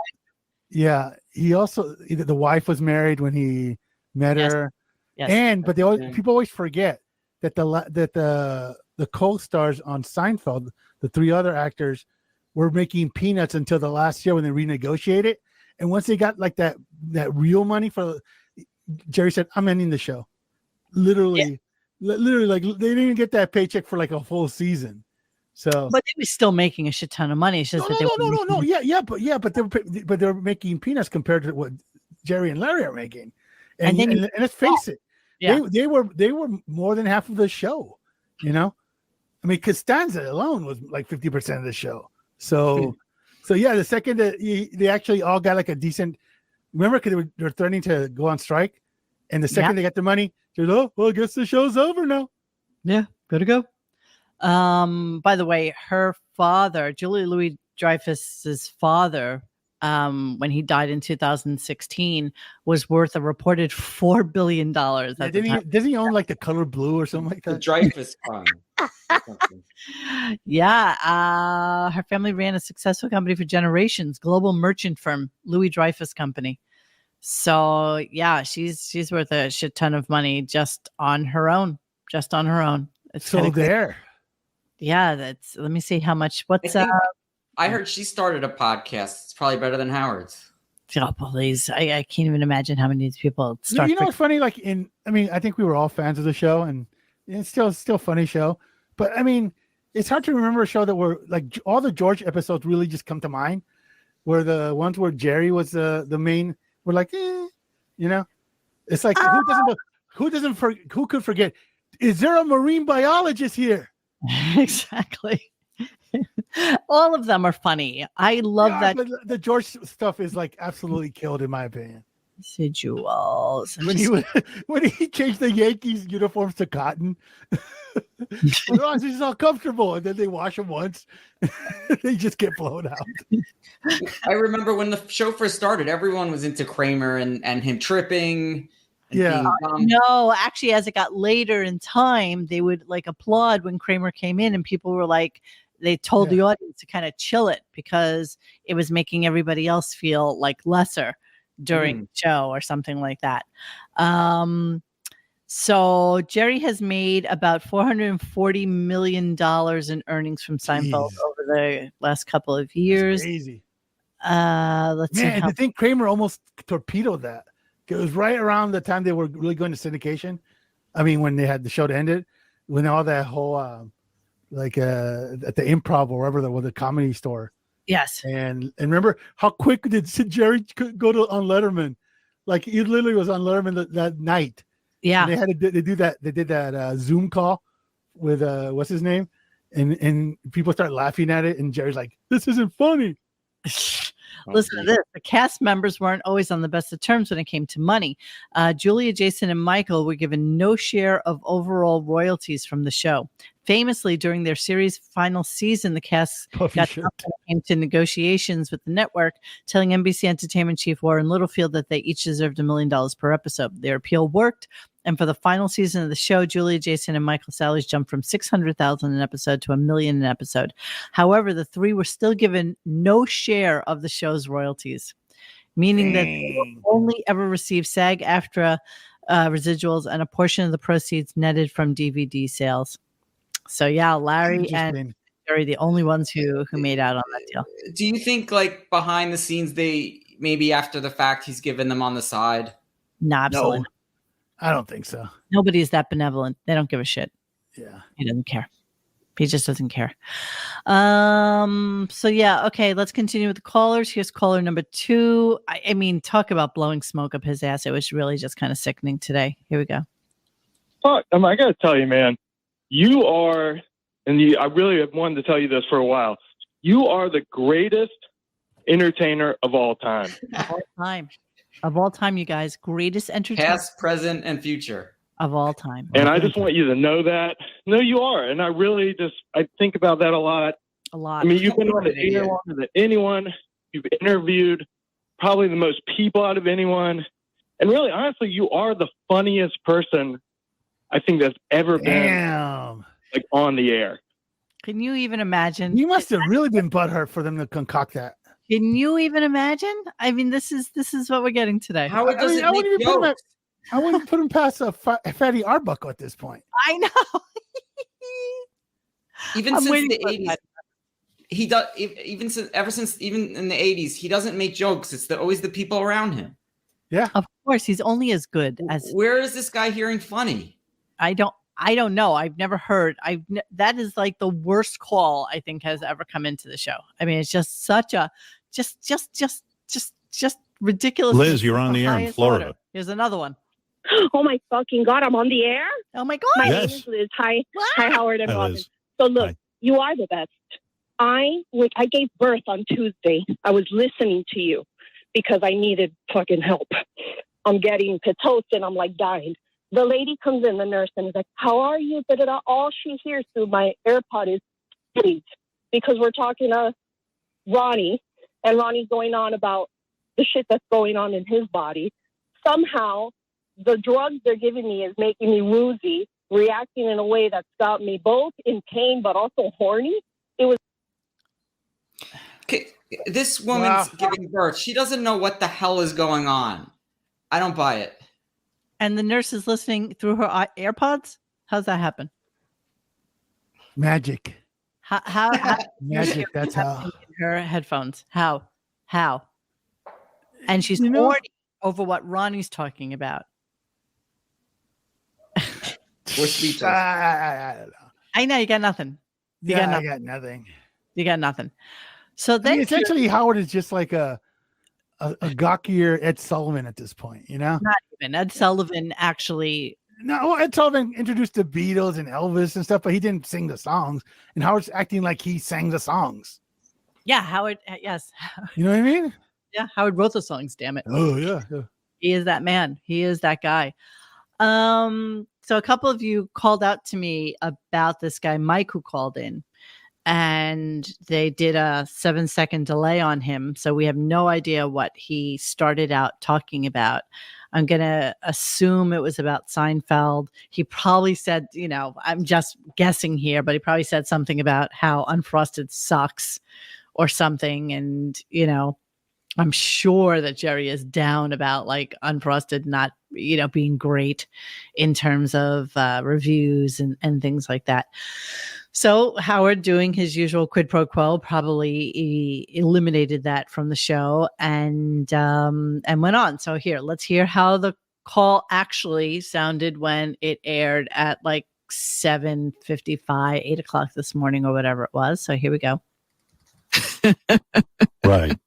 Yeah, he also the wife was married when he met her, Yes. but people always forget that the co-stars on Seinfeld, the three other actors, were making peanuts until the last year when they renegotiated, and once they got like that real money Jerry said, "I'm ending the show." Literally, like they didn't even get that paycheck for like a full season. So, but they were still making a shit ton of money. It's just no. Yeah, but they were making peanuts compared to what Jerry and Larry are making. And let's face it, they were more than half of the show. You know, I mean, Costanza alone was like 50% of the show. So yeah, the second that they actually all got like a decent. Remember, because they were threatening to go on strike, and the second they got the money, they're well, I guess the show's over now. Yeah, gotta go. By the way, her father, Julia Louis-Dreyfus's father, when he died in 2016, was worth a reported $4 billion. Doesn't he own like the color blue or something like that? The Dreyfus Fund. Yeah. Her family ran a successful company for generations, global merchant firm, Louis Dreyfus Company. So yeah, she's worth a shit ton of money just on her own. It's so there. Yeah, let me see how much. I heard she started a podcast. It's probably better than Howard's. Oh, please. I can't even imagine how many people start. You know what's funny? Like I think we were all fans of the show, and it's still a funny show. But I mean, it's hard to remember a show that were like all the George episodes really just come to mind, where the ones where Jerry was the main were like, it's like who could forget? Is there a marine biologist here? Exactly. All of them are funny. I love that. But the George stuff is like absolutely killed, in my opinion. Residuals. When he changed the Yankees uniforms to cotton, it's all comfortable, and then they wash them once, they just get blown out. I remember when the show first started, everyone was into Kramer and him tripping. Yeah. No, actually, as it got later in time, they would like applaud when Kramer came in, and people were like, they told the audience to kind of chill it because it was making everybody else feel like lesser during the show or something like that. So Jerry has made about $440 million in earnings from Seinfeld over the last couple of years. That's crazy. Let's see. I think Kramer almost torpedoed that. It was right around the time they were really going to syndication. I mean, when they had the show to end it, when all that whole at the Improv or wherever the comedy store. Yes. And remember how quick did Jerry go on Letterman? Like he literally was on Letterman that night. Yeah. And they did that Zoom call with what's his name? And people start laughing at it, and Jerry's like, "This isn't funny." Listen to this. The cast members weren't always on the best of terms when it came to money. Julia, Jason, and Michael were given no share of overall royalties from the show. Famously, during their series' final season, the cast came to negotiations with the network, telling NBC Entertainment chief Warren Littlefield that they each deserved $1 million per episode. Their appeal worked, and for the final season of the show, Julia, Jason, and Michael's salaries jumped from $600,000 an episode to $1 million an episode. However, the three were still given no share of the show's royalties, meaning that they will only ever receive SAG-AFTRA residuals and a portion of the proceeds netted from DVD sales. So yeah, Larry and Jerry, the only ones who made out on that deal. Do you think like behind the scenes, they maybe after the fact he's given them on the side? No, absolutely. No, I don't think so. Nobody's that benevolent. They don't give a shit. Yeah. He doesn't care. He just doesn't care. So yeah, okay, let's continue with the callers. Here's caller number 2. I mean, talk about blowing smoke up his ass. It was really just kind of sickening today. Here we go. I got to tell you, man, you are, and I really have wanted to tell you this for a while. You are the greatest entertainer of all time. Of all time, you guys. Greatest entertainer. Past, present, and future. Of all time. And I just want you to know that. No, you are. And I really I think about that a lot. A lot. I mean, you've been on the air longer than anyone. You've interviewed probably the most people out of anyone. And really, honestly, you are the funniest person I think that's ever been on the air. Can you even imagine? You must have really been butthurt for them to concoct that. Can you even imagine? I mean, this is what we're getting today. Howard doesn't make jokes. I wouldn't put him past a Fatty Arbuckle at this point. I know. Even since the 80s, he does. Ever since even in the 80s, he doesn't make jokes. It's always the people around him. Yeah, of course, he's only as good as. Where is this guy hearing funny? I don't know. I've never heard. That is like the worst call I think has ever come into the show. I mean, it's just such a just ridiculous. Liz, you're on the air in Florida. Order. Here's another one. Oh my fucking God, I'm on the air? Oh my God. My name is Liz. Hi, Howard and Robin. Liz. So look, you are the best. I gave birth on Tuesday. I was listening to you because I needed fucking help. I'm getting Pitocin. I'm like dying. The lady comes in, the nurse, and is like, how are you? Da-da-da. All she hears through my AirPod is please, because we're talking to Ronnie, and Ronnie's going on about the shit that's going on in his body. Somehow, the drugs they're giving me is making me woozy, reacting in a way that's got me both in pain but also horny. It was. Okay, this woman's giving birth. She doesn't know what the hell is going on. I don't buy it. And the nurse is listening through her AirPods? How's that happen? Magic. How Magic, that's how. Her headphones. How? And she's horny over what Ronnie's talking about. We're speechless. I don't know. I know, you got nothing. I got nothing. You got nothing. So then essentially Howard is just like a gawkier Ed Sullivan at this point, you know? Not even. Ed Sullivan actually. No, Ed Sullivan introduced the Beatles and Elvis and stuff, but he didn't sing the songs. And Howard's acting like he sang the songs. Yeah, Howard. Yes. You know what I mean? Yeah, Howard wrote the songs, damn it. Oh, yeah. He is that man. He is that guy. So a couple of you called out to me about this guy, Mike, who called in. And they did a 7-second delay on him. So we have no idea what he started out talking about. I'm going to assume it was about Seinfeld. He probably said, I'm just guessing here, but he probably said something about how unfrosted sucks or something. And, I'm sure that Jerry is down about like unfrosted not, being great in terms of reviews and things like that. So Howard, doing his usual quid pro quo, probably eliminated that from the show and went on. So here, let's hear how the call actually sounded when it aired at like 7:55, 8 o'clock this morning or whatever it was. So here we go. Right.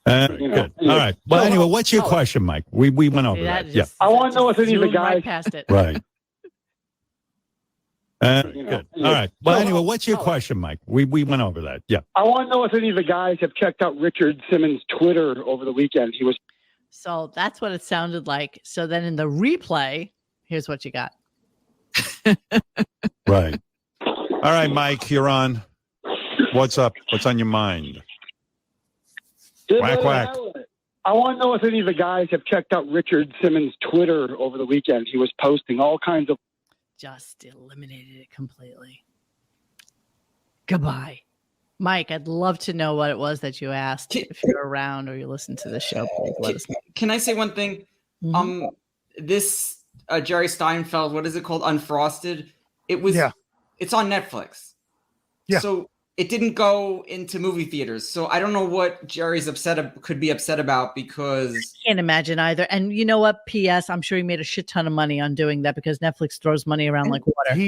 Good. All right. Well, anyway, what's your question, Mike? We went over that. Yeah. I want to know if any of the guys. Right past it. Right. Good. All right. Well, anyway, what's your question, Mike? We went over that. Yeah. I want to know if any of the guys have checked out Richard Simmons' Twitter over the weekend. He was. So that's what it sounded like. So then in the replay, here's what you got. Right. All right, Mike, you're on. What's up? What's on your mind? Whack, whack. I want to know if any of the guys have checked out Richard Simmons' Twitter over the weekend. He was posting all kinds of. Just eliminated it completely. Goodbye. Mike, I'd love to know what it was that you asked. If you're around or you listen to the show, please let us know. Can I say one thing? Mm-hmm. This Jerry Steinfeld, what is it called? Unfrosted. It was. Yeah. It's on Netflix. Yeah. So it didn't go into movie theaters. So I don't know what Jerry's could be upset about because I can't imagine either. And you know what? P.S. I'm sure he made a shit ton of money on doing that because Netflix throws money around like water.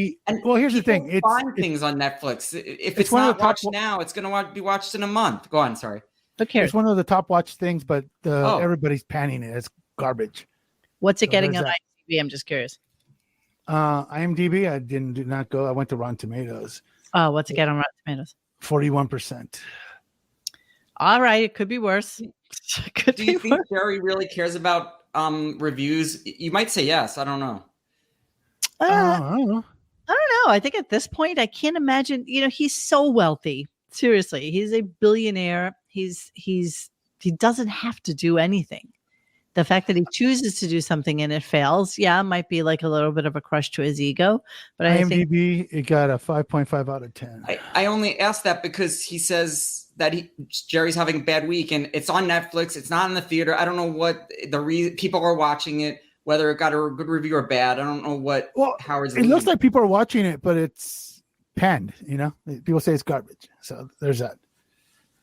Well, here's the thing. It's find things on Netflix. If it's not watched now, it's going to be watched in a month. Go on. Sorry. Who cares? It's one of the top watched things, but everybody's panning it. It's garbage. What's it getting on IMDb? I'm just curious. IMDb, I did not go. I went to Rotten Tomatoes. Oh, what's it get on Rotten Tomatoes? 41%. All right, it could be worse. Do you think Jerry really cares about reviews? You might say yes. I don't know. I don't know. I think at this point, I can't imagine. He's so wealthy. Seriously, he's a billionaire. He doesn't have to do anything. The fact that he chooses to do something and it fails, might be like a little bit of a crush to his ego. But I think IMDb, it got a 5.5 out of 10. I only asked that because he says that Jerry's having a bad week, and it's on Netflix. It's not in the theater. I don't know what people are watching it, whether it got a good review or bad. I don't know what Howard's. It looks like people are watching it, but it's panned. People say it's garbage. So there's that.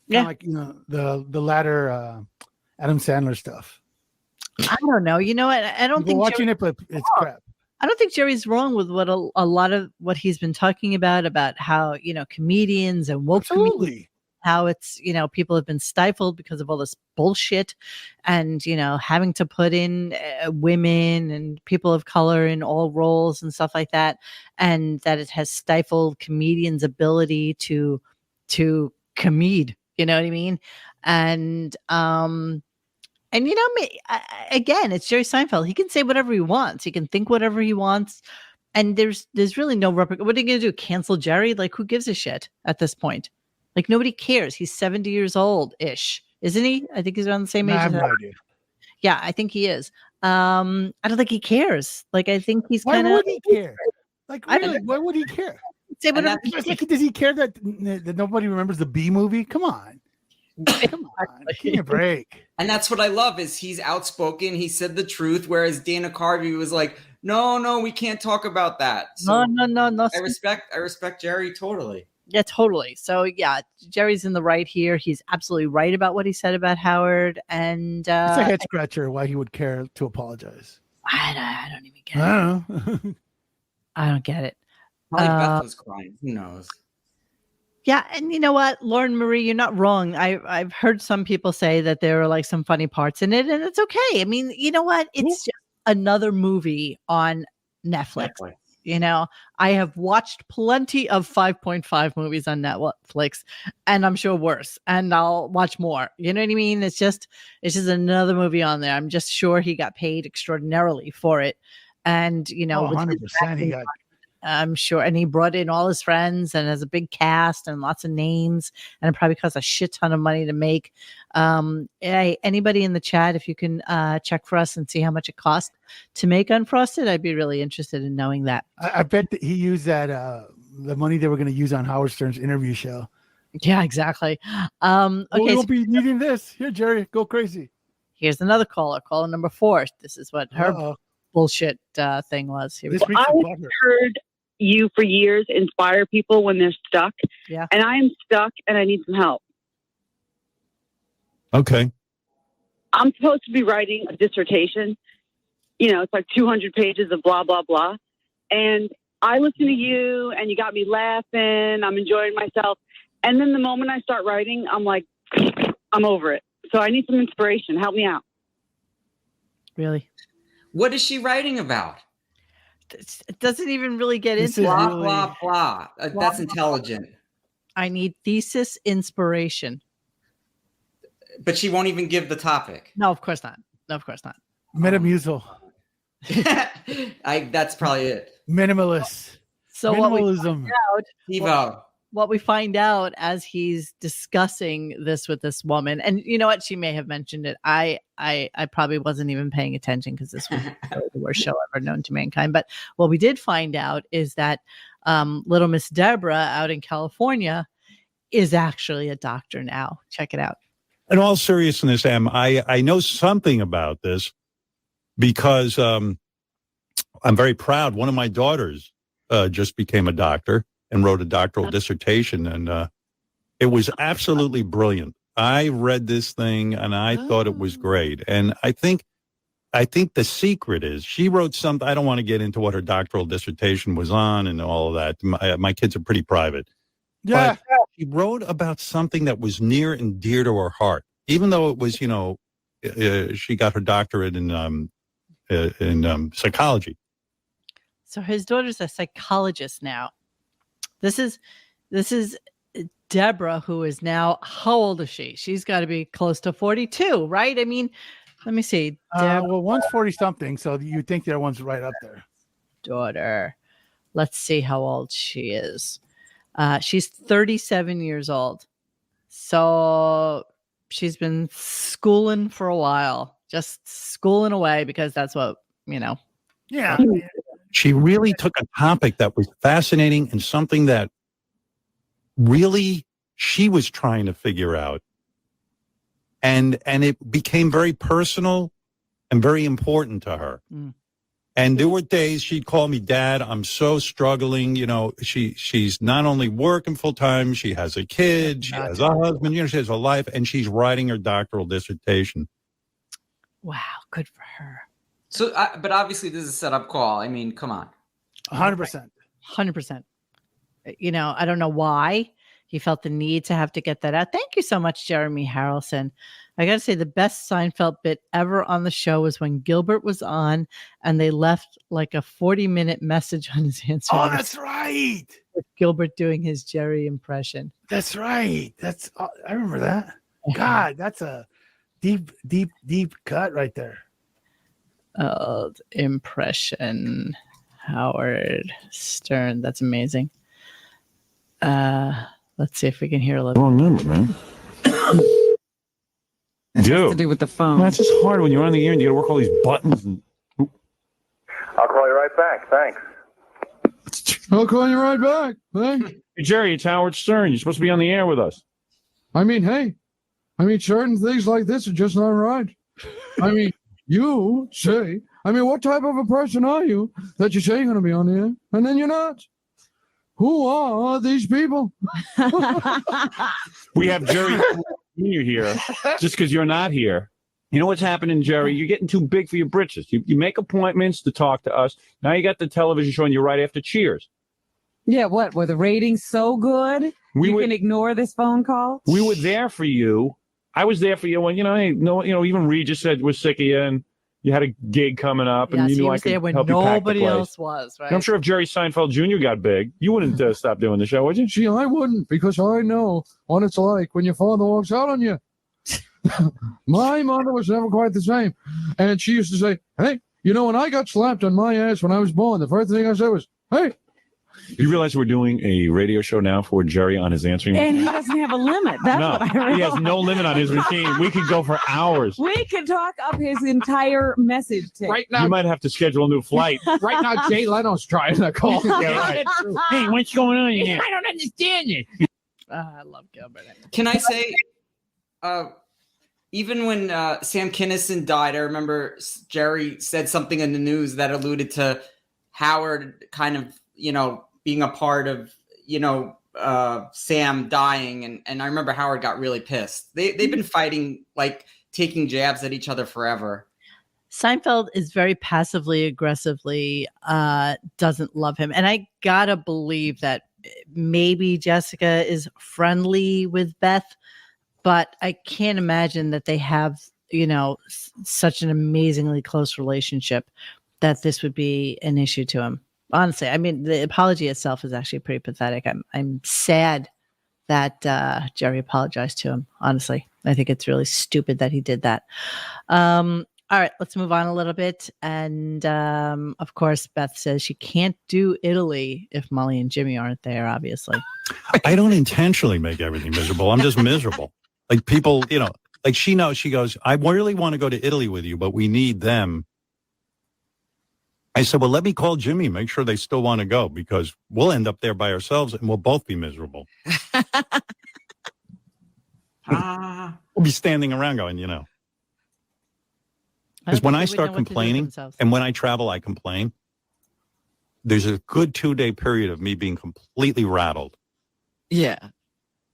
Yeah, like the latter Adam Sandler stuff. I don't know. You know what? I don't think watching it, but it's crap. I don't think Jerry's wrong with what a lot of what he's been talking about how comedians and woke comedians, how it's people have been stifled because of all this bullshit, and having to put in women and people of color in all roles and stuff like that, and that it has stifled comedians' ability to comede. You know what I mean? And again, it's Jerry Seinfeld. He can say whatever he wants. He can think whatever he wants. And there's really no what are you going to do? Cancel Jerry? Like, who gives a shit at this point? Like, nobody cares. He's 70 years old ish, isn't he? I think he's around the same age. I have no idea. Yeah, I think he is. I don't think he cares. Like, I think he's kind of. Why would he care? Like, really? Why would he care? Say whatever. Does he care that nobody remembers the B movie? Come on. Come on, give me a break. And that's what I love is he's outspoken. He said the truth, whereas Dana Carvey was like, no, we can't talk about that. So no. I respect Jerry totally. Yeah, totally. So yeah, Jerry's in the right here. He's absolutely right about what he said about Howard. And it's a head scratcher why he would care to apologize. I don't even get it. I don't know. I don't get it. Probably Beth was crying. Who knows? Yeah, and you know what, Lauren Marie, you're not wrong. I've heard some people say that there are like some funny parts in it, and it's okay. I mean, you know what? It's just another movie on Netflix. I have watched plenty of 5.5 movies on Netflix, and I'm sure worse, and I'll watch more. You know what I mean? It's just another movie on there. I'm just sure he got paid extraordinarily for it, and 100% he got. I'm sure. And he brought in all his friends and has a big cast and lots of names, and it probably costs a shit ton of money to make. Hey, anybody in the chat, if you can check for us and see how much it costs to make Unfrosted, I'd be really interested in knowing that. I bet that he used that the money they were going to use on Howard Stern's interview show. Yeah, exactly. Okay, we'll be needing this. Here, Jerry, go crazy. Here's another caller number 4. This is what her bullshit thing was. Here I've heard you for years inspire people when they're stuck. Yeah. And I am stuck and I need some help. Okay. I'm supposed to be writing a dissertation. It's like 200 pages of blah, blah, blah. And I listen to you and you got me laughing. I'm enjoying myself. And then the moment I start writing, I'm like, I'm over it. So I need some inspiration. Help me out. Really? What is she writing about? It doesn't even really get into blah, really... blah, blah. That's intelligent. I need thesis inspiration. But she won't even give the topic. No, of course not. Metamucil. That's probably it. Minimalist. So minimalism. What we find out as he's discussing this with this woman, and you know what, she may have mentioned it. I probably wasn't even paying attention because this was the worst show ever known to mankind. But what we did find out is that little Miss Deborah out in California is actually a doctor now. Check it out. In all seriousness, Em, I know something about this because I'm very proud. One of my daughters just became a doctor and wrote a doctoral dissertation, and it was absolutely brilliant. I read this thing and I thought it was great. And I think the secret is she wrote something. I don't want to get into what her doctoral dissertation was on and all of that. My kids are pretty private. Yeah. But she wrote about something that was near and dear to her heart, even though it was, she got her doctorate in psychology. So his daughter's a psychologist now. This is Deborah, who is now, how old is she? She's got to be close to 42, right? I mean, let me see. Well, one's 40 something, so you think that one's right up there. Daughter. Let's see how old she is. She's 37 years old. So she's been schooling for a while. just schooling away because that's what, you know. Yeah. She really took a topic that was fascinating and something that really she was trying to figure out. And it became very personal and very important to her. Mm. And there were days she'd call me, Dad, I'm so struggling. You know, she's not only working full time, she has a kid, she has a husband, you know, she has a life, and she's writing her doctoral dissertation. Wow, good for her. So, but obviously this is a setup call. I mean, come on. 100%. 100%. You know, I don't know why he felt the need to have to get that out. Thank you so much, Jeremy Harrelson. I got to say, the best Seinfeld bit ever on the show was when Gilbert was on and they left like a 40-minute message on his answer. Oh, that's right. With Gilbert doing his Jerry impression. That's right. I remember that. God, that's a deep cut right there. Impression. Howard Stern. That's amazing. Let's see if we can hear a little. Wrong number, man. Dude, to do with the phone. Man, it's just hard when you're on the air and you got to work all these buttons. I'll call you right back. Thanks. I'll call you right back. Thanks. Hey, Jerry, it's Howard Stern. You're supposed to be on the air with us. I mean, hey, certain things like this are just not right. I mean, you say, what type of a person are you that you say you're going to be on the air and then you're not? Who are these people? We have Jerry Jr. here just because you're not here. You know what's happening, Jerry? You're getting too big for your britches. You make appointments to talk to us. Now you got the television show and you're right after Cheers. Yeah, what? Were the ratings so good? You can ignore this phone call? We were there for you. I was there for you when, even Regis said we're sick of you and you had a gig coming up and you knew I could help you pack the place. Nobody else was, right? And I'm sure if Jerry Seinfeld Jr. got big, you wouldn't stop doing the show, would you? See, I wouldn't, because I know what it's like when your father walks out on you. My mother was never quite the same. And she used to say, hey, when I got slapped on my ass when I was born, the first thing I said was, hey. You realize we're doing a radio show now for Jerry on his answering machine? And he doesn't have a limit. That's what I realized. He has no limit on his machine. We could go for hours. We could talk up his entire message tape. Right now, you might have to schedule a new flight. Right now, Jay Leno's trying to call. Yeah, right. Hey, what's going on here? I don't understand it. I love Gilbert. Can I say, even when Sam Kinison died, I remember Jerry said something in the news that alluded to Howard kind of, being a part of, Sam dying. And I remember Howard got really pissed. They've been fighting, like taking jabs at each other forever. Seinfeld is very passively aggressively doesn't love him. And I gotta believe that maybe Jessica is friendly with Beth, but I can't imagine that they have, such an amazingly close relationship that this would be an issue to him. Honestly, I mean, the apology itself is actually pretty pathetic. I'm sad that Jerry apologized to him. Honestly, I think it's really stupid that he did that. All right, let's move on a little bit. And of course, Beth says she can't do Italy if Molly and Jimmy aren't there, obviously. I don't intentionally make everything miserable. I'm just miserable. Like people, like she knows, she goes, I really want to go to Italy with you, but we need them. I said, well, let me call Jimmy, make sure they still want to go, because we'll end up there by ourselves and we'll both be miserable. We'll be standing around going, Because when I start complaining, and when I travel, I complain, there's a good 2-day period of me being completely rattled. Yeah.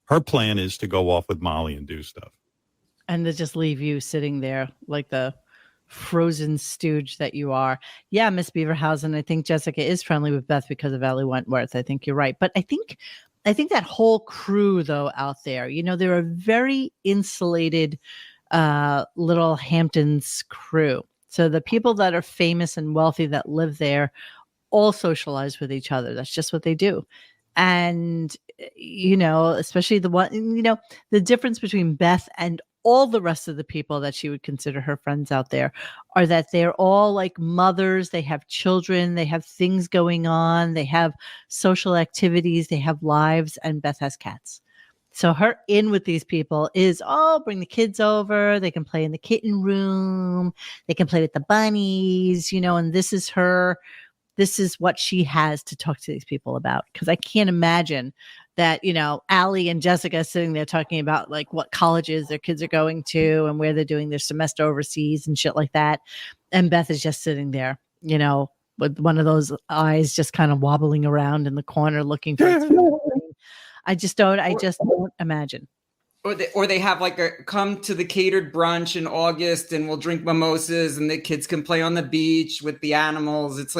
Her plan is to go off with Molly and do stuff. And to just leave you sitting there like the frozen stooge that you are. Yeah, Miss Beaverhausen, I think Jessica is friendly with Beth because of Ellie Wentworth. I think you're right. But I think that whole crew, though, out there, they're a very insulated little Hamptons crew. So the people that are famous and wealthy that live there all socialize with each other. That's just what they do. And, especially the one, the difference between Beth and all the rest of the people that she would consider her friends out there are that they're all like mothers. They have children. They have things going on. They have social activities. They have lives. And Beth has cats. So her in with these people is, oh, bring the kids over. They can play in the kitten room. They can play with the bunnies, and this is what she has to talk to these people about. Because I can't imagine that, Allie and Jessica sitting there talking about like what colleges their kids are going to and where they're doing their semester overseas and shit like that. And Beth is just sitting there, with one of those eyes just kind of wobbling around in the corner looking for I just don't imagine. Or they have like come to the catered brunch in August and we'll drink mimosas and the kids can play on the beach with the animals. It's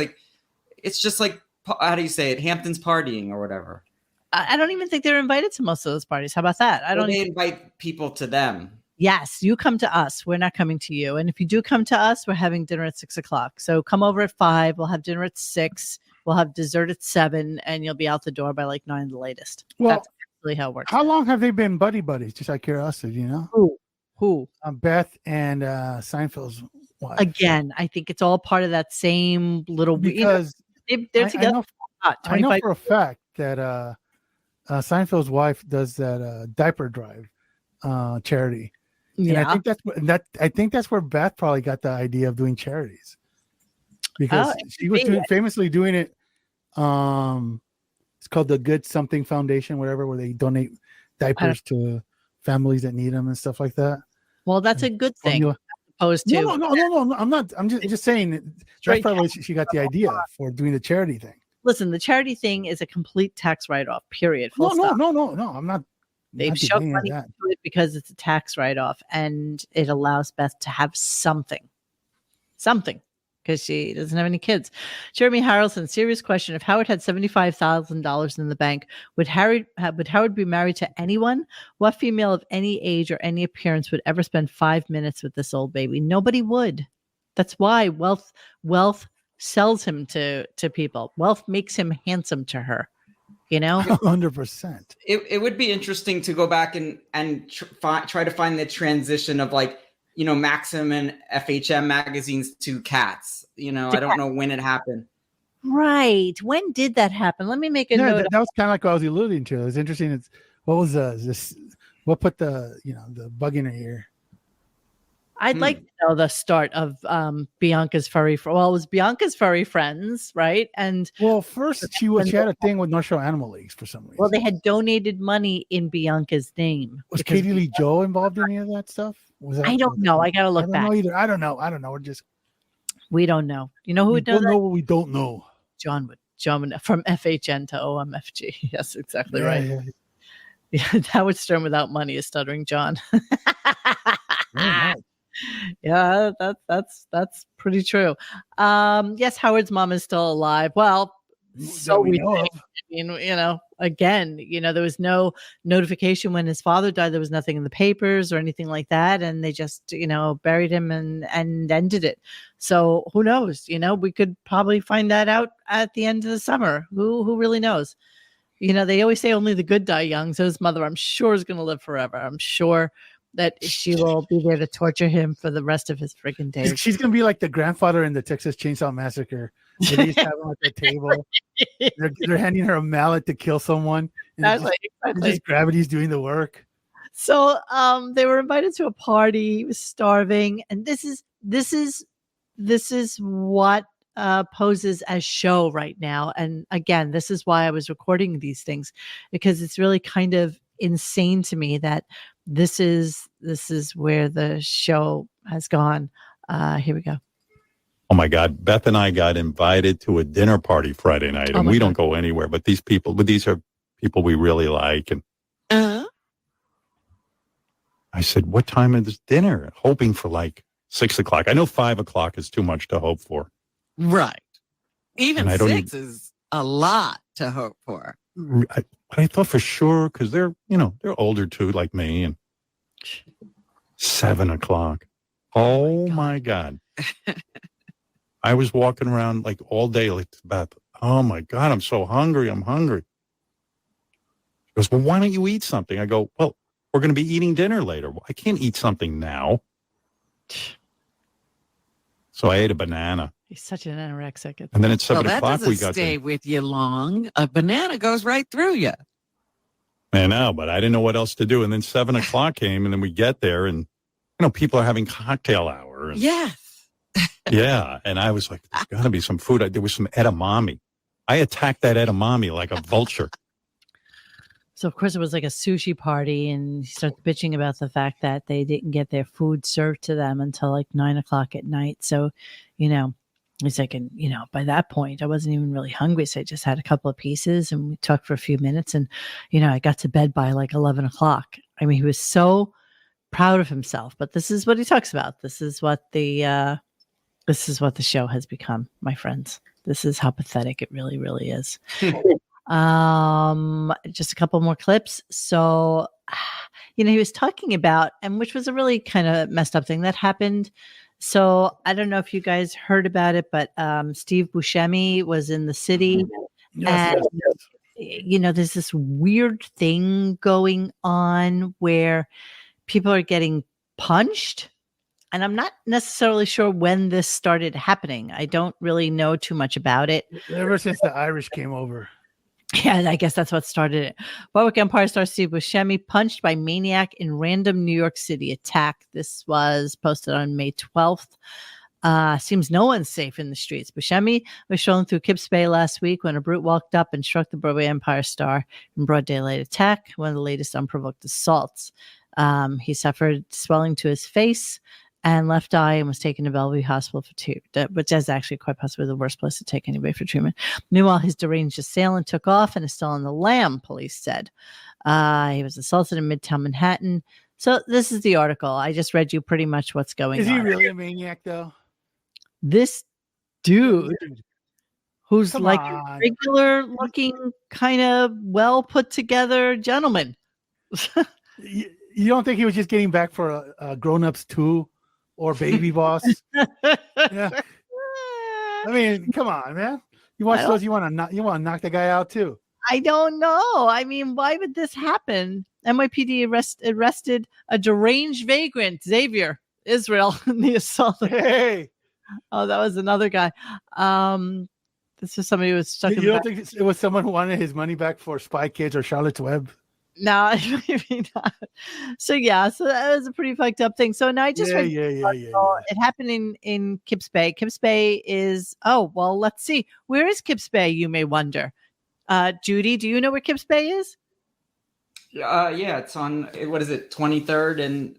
just like, how do you say it? Hampton's partying or whatever. I don't even think they're invited to most of those parties. How about that? They invite people to them. Yes, you come to us. We're not coming to you. And if you do come to us, we're having dinner at 6:00. So come over at 5. We'll have dinner at 6. We'll have dessert at 7, and you'll be out the door by like 9 the latest. Well, that's really how it works. How long have they been buddies? Just out of curiosity, Who? Beth and Seinfeld's wife. Again, I think it's all part of that same little. Because they're together. I know for a fact that Seinfeld's wife does that diaper drive charity. Yeah, and I think that's where Beth probably got the idea of doing charities, because she was famously doing it. It's called the Good Something Foundation, whatever, where they donate diapers to families that need them and stuff like that. Well, that's a good thing. Opposed to no, I'm not. I'm just saying that's probably where she got the idea for doing the charity thing. Listen, the charity thing is a complete tax write-off. Period. No. I'm not. They've shoved money into it because it's a tax write-off, and it allows Beth to have something, because she doesn't have any kids. Jeremy Harrelson, serious question: if Howard had $75,000 in the bank, would Howard be married to anyone? What female of any age or any appearance would ever spend 5 minutes with this old baby? Nobody would. That's why wealth sells him to people. Wealth makes him handsome to her. 100%. It would be interesting to go back and try to find the transition of like, Maxim and FHM magazines to Cats. I don't know when it happened. Right. When did that happen? Let me make a note. That was kind of like what I was alluding to. It was interesting. What was this? What put the bug in her ear? I'd like to know the start of Bianca's furry. It was Bianca's furry friends, right? And first she had a thing with North Shore Animal Leagues for some reason. Well, they had donated money in Bianca's name. Was Katie Lee Joe involved in any of that stuff? I don't know. I gotta look back. I don't know. We don't know. You know who would know? Know what we don't know. John would from FHN to OMFG. Yes, exactly right. Yeah, Howard Stern without money is stuttering John. Yeah, that's pretty true. Yes, Howard's mom is still alive. Well, so we think. Again, there was no notification when his father died. There was nothing in the papers or anything like that, and they just buried him and ended it. So who knows? We could probably find that out at the end of the summer. Who really knows? They always say only the good die young. So his mother, I'm sure, is going to live forever. I'm sure that she will be there to torture him for the rest of his freaking days. She's going to be like the grandfather in the Texas Chainsaw Massacre. They used to have him at the table. They're handing her a mallet to kill someone. And just gravity's doing the work. So they were invited to a party. He was starving. And this is what poses as show right now. And again, this is why I was recording these things, because it's really kind of insane to me that this is where the show has gone. Here we go. Oh my God. Beth and I got invited to a dinner party Friday night, and we don't go anywhere, but these are people we really like. And I said, what time is this dinner? Hoping for like 6 o'clock. I know 5 o'clock is too much to hope for. Right. Even 6 is a lot to hope for. But I thought for sure, because they're older too, like me, and 7 o'clock. Oh my God. I was walking around like all day, like Beth. Oh my God, I'm so hungry. I'm hungry. She goes, well, why don't you eat something? I go, well, we're going to be eating dinner later. I can't eat something now. So I ate a banana. He's such an anorexic. And then at 7 that o'clock, doesn't we got stay with you long. A banana goes right through you. I know, but I didn't know what else to do. And then 7 o'clock came, and then we get there, and people are having cocktail hour. And, Yes. yeah, and I was like, there's got to be some food. There was some edamame. I attacked that edamame like a vulture. So, of course, it was like a sushi party, and he started bitching about the fact that they didn't get their food served to them until like 9 o'clock at night. So, he's like, and, by that point, I wasn't even really hungry. So I just had a couple of pieces, and we talked for a few minutes, and, I got to bed by like 11 o'clock. I mean, he was so proud of himself, but this is what he talks about. This is what the show has become, my friends. This is how pathetic it really, really is. Just a couple more clips. So, he was talking about, and which was a really kind of messed up thing that happened. So I don't know if you guys heard about it, but Steve Buscemi was in the city. Yes. There's this weird thing going on where people are getting punched. And I'm not necessarily sure when this started happening. I don't really know too much about it. Ever since the Irish came over. Yeah, I guess that's what started it. Warwick Empire star Steve Buscemi punched by maniac in random New York City attack. This was posted on May 12th. Seems no one's safe in the streets. Buscemi was strolling through Kips Bay last week when a brute walked up and struck the Broadway Empire star in broad daylight attack, one of the latest unprovoked assaults. He suffered swelling to his face and left eye and was taken to Bellevue Hospital for treatment, which is actually quite possibly the worst place to take anybody for treatment. Meanwhile, his deranged assailant took off and is still on the lam, police said. He was assaulted in Midtown Manhattan. So this is the article. I just read you pretty much what's going on. Is he really a maniac, though? This dude, who's Come like on. a regular looking, kind of well put together gentleman. You don't think he was just getting back for a Grown Ups 2 or Baby Boss? Yeah. I mean, come on, man. You watch those, you want to knock the guy out too. I don't know. I mean, why would this happen? NYPD arrested a deranged vagrant, Xavier Israel, in the assault. Hey. Oh, that was another guy. This is somebody who was stuck in You don't think it was someone who wanted his money back for Spy Kids or Charlotte's Web? No, maybe not. So that was a pretty fucked up thing. So now I just read it happened in Kips Bay. Kips Bay is let's see. Where is Kips Bay, you may wonder? Judy, do you know where Kips Bay is? Yeah, it's on, what is it, 23rd and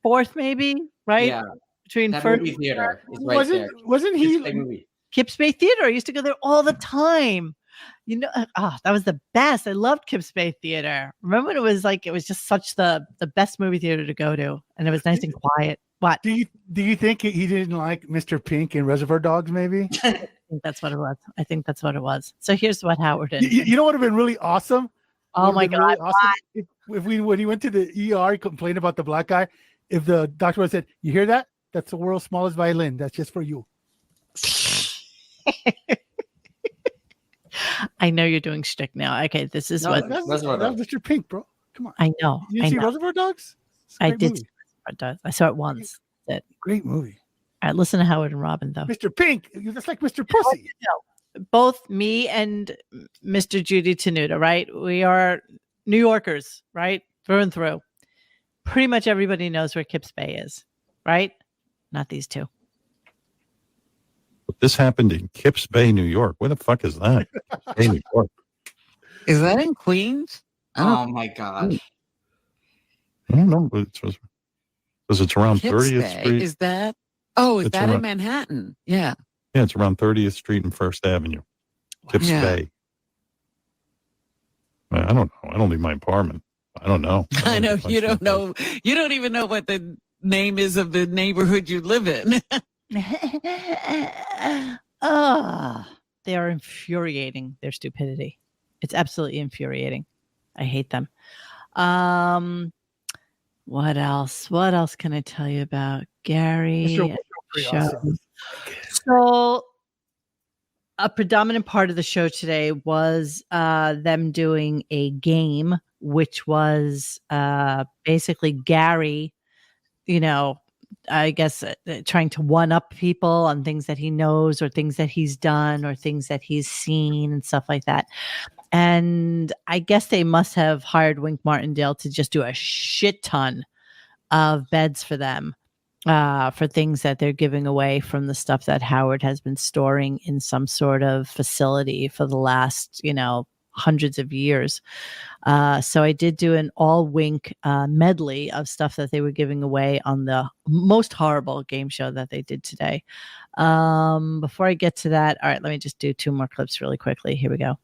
34th maybe, right? Yeah. Between that first movie theater is right there. Wasn't he Kips Bay Theater? I used to go there all the time. That was the best. I loved Kips Bay Theater. Remember when it was just such the best movie theater to go to, and it was nice and quiet. What? Do you think he didn't like Mr. Pink and Reservoir Dogs? Maybe. I think that's what it was. So here's what Howard did. You know what would have been really awesome? Oh my God! Really awesome when he went to the ER, complained about the black guy. If the doctor would have said, "You hear that? That's the world's smallest violin. That's just for you." I know you're doing shtick now. Okay, this is that's Mr. Pink, bro. Come on. I know. You see Reservoir Dogs? I did. I saw it once. Great movie. All right, listen to Howard and Robin, though. Mr. Pink, that's like Mr. Pussy. No, both me and Mr. Judy Tenuta, right? We are New Yorkers, right? Through and through. Pretty much everybody knows where Kips Bay is, right? Not these two. This happened in Kips Bay, New York. Where the fuck is that? Bay, New York. Is that in Queens? Oh my God. I don't know. It's around Kips 30th Bay. Street. Is that? Oh, is It's that around- in Manhattan? Yeah. Yeah, it's around 30th Street and First Avenue. Kips Yeah. Bay. I don't know. I don't leave my apartment. I don't know. I know you don't know. You don't even know what the name is of the neighborhood you live in. They are infuriating, their stupidity. It's absolutely infuriating. I hate them. What else? What else can I tell you about Gary? Awesome. So a predominant part of the show today was them doing a game, which was basically Gary, I guess trying to one up people on things that he knows or things that he's done or things that he's seen and stuff like that. And I guess they must have hired Wink Martindale to just do a shit ton of beds for them, for things that they're giving away from the stuff that Howard has been storing in some sort of facility for the last, hundreds of years. So I did do an all Wink medley of stuff that they were giving away on the most horrible game show that they did today. Before I get to that, all right, let me just do 2 more clips really quickly. Here we go.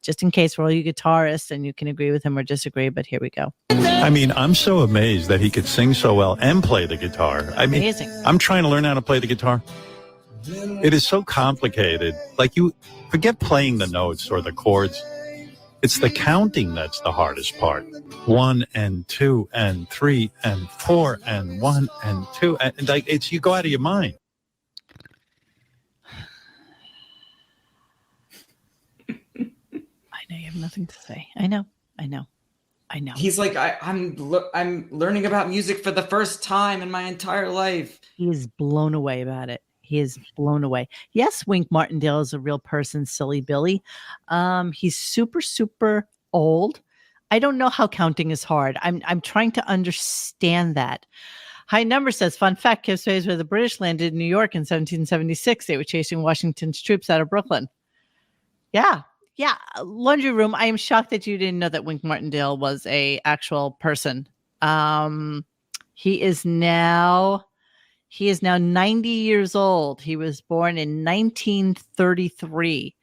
Just in case for all you guitarists, and you can agree with him or disagree, but here we go. I mean, I'm so amazed that he could sing so well and play the guitar. I mean, amazing. I'm trying to learn how to play the guitar. It is so complicated. Like, you forget playing the notes or the chords. It's the counting that's the hardest part. 1 and 2 and 3 and 4 and 1 and 2. And like, it's, you go out of your mind. I know you have nothing to say. I know. He's like, I'm learning about music for the first time in my entire life. He is blown away about it. He is blown away. Yes, Wink Martindale is a real person, silly Billy. He's super, super old. I don't know how counting is hard. I'm trying to understand that. High Number says, fun fact, Kiss Waves where the British landed in New York in 1776. They were chasing Washington's troops out of Brooklyn. Yeah. Laundry Room. I am shocked that you didn't know that Wink Martindale was a actual person. He is now 90 years old. He was born in 1933,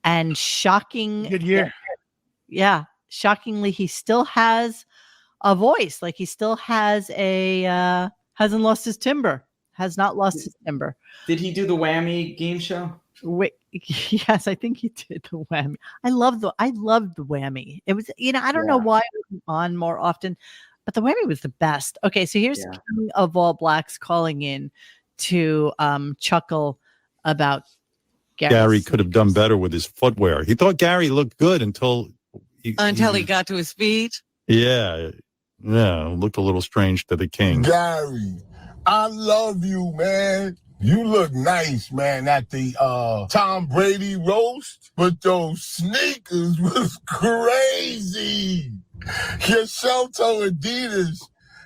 and good year. Yeah, shockingly, he still has a voice. Like, he still has hasn't lost his timbre. Has not lost his timbre. Did he do the Whammy game show? Wait, yes, I think he did the Whammy. I loved the Whammy. It was, I don't know why it was on more often, but the Whammy was the best. Okay, so here's King of All Blacks calling in to chuckle about Gary could have done better with his footwear. He thought Gary looked good until he got to his feet. Yeah, looked a little strange to the king. Gary, I love you, man. You look nice, man, at the Tom Brady roast, but those sneakers was crazy. Your Shelto Adidas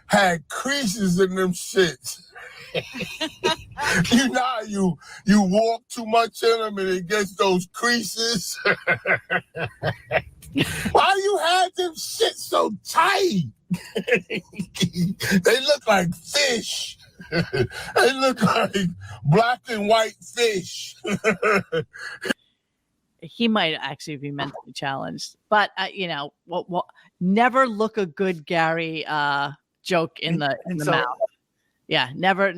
had creases in them shits. You know how you walk too much in them and it gets those creases? Why you had them shit so tight? They look like fish. They look like black and white fish. He might actually be mentally challenged, but never look a good Gary joke in the mouth. Yeah, never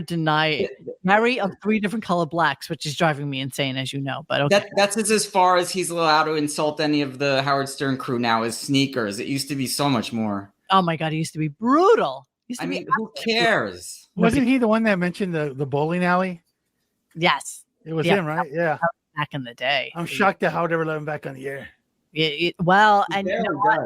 deny it. Gary of 3 different color blacks, which is driving me insane, as you know. But okay, that's as far as he's allowed to insult any of the Howard Stern crew now is sneakers. It used to be so much more. Oh my God, he used to be brutal. Who cares? Wasn't he the one that mentioned the bowling alley? Yes, it was him, right? Yeah, back in the day. I'm shocked that Howard ever let him back on the air. And you know what?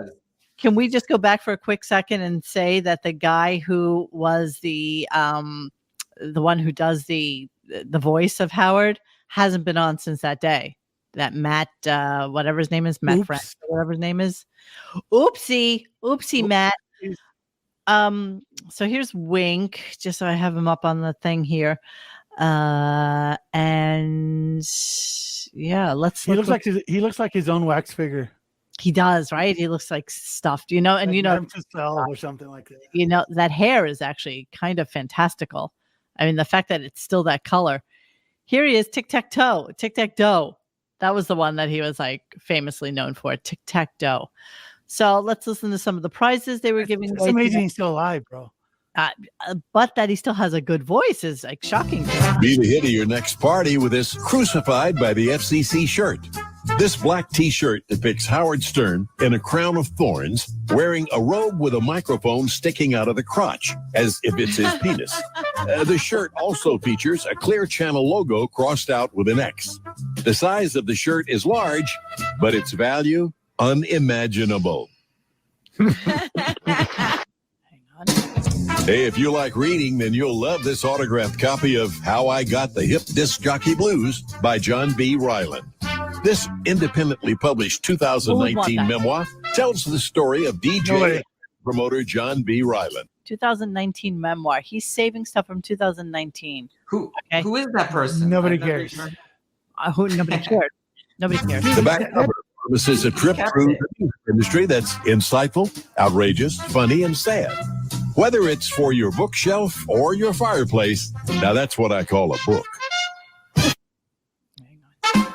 Can we just go back for a quick second and say that the guy who was the one who does the voice of Howard hasn't been on since that day? That Matt, whatever his name is, Matt Frank, whatever his name is. Oopsie, Matt. So here's Wink, just so I have him up on the thing here. And yeah, he looks like his own wax figure. He does, right? He looks like stuffed, and or something like that. That hair is actually kind of fantastical. I mean, the fact that it's still that color. Here he is, tic-tac-toe. That was the one that he was like famously known for, tic-tac-toe. So let's listen to some of the prizes they were giving. It's amazing he's still alive, bro. But that he still has a good voice is like shocking. Be the hit of your next party with this Crucified by the FCC shirt. This black T-shirt depicts Howard Stern in a crown of thorns, wearing a robe with a microphone sticking out of the crotch, as if it's his penis. The shirt also features a Clear Channel logo crossed out with an X. The size of the shirt is large, but its value, unimaginable. Hey, if you like reading, then you'll love this autographed copy of How I Got the Hip Disc Jockey Blues by John B. Ryland. This independently published 2019 memoir tells the story of DJ and promoter John B. Ryland. 2019 memoir. He's saving stuff from 2019. Who is that person? Nobody I've never cares. heard- Nobody cared. Nobody cares. The back cover promises a trip through the music industry that's insightful, outrageous, funny, and sad. Whether it's for your bookshelf or your fireplace, now that's what I call a book.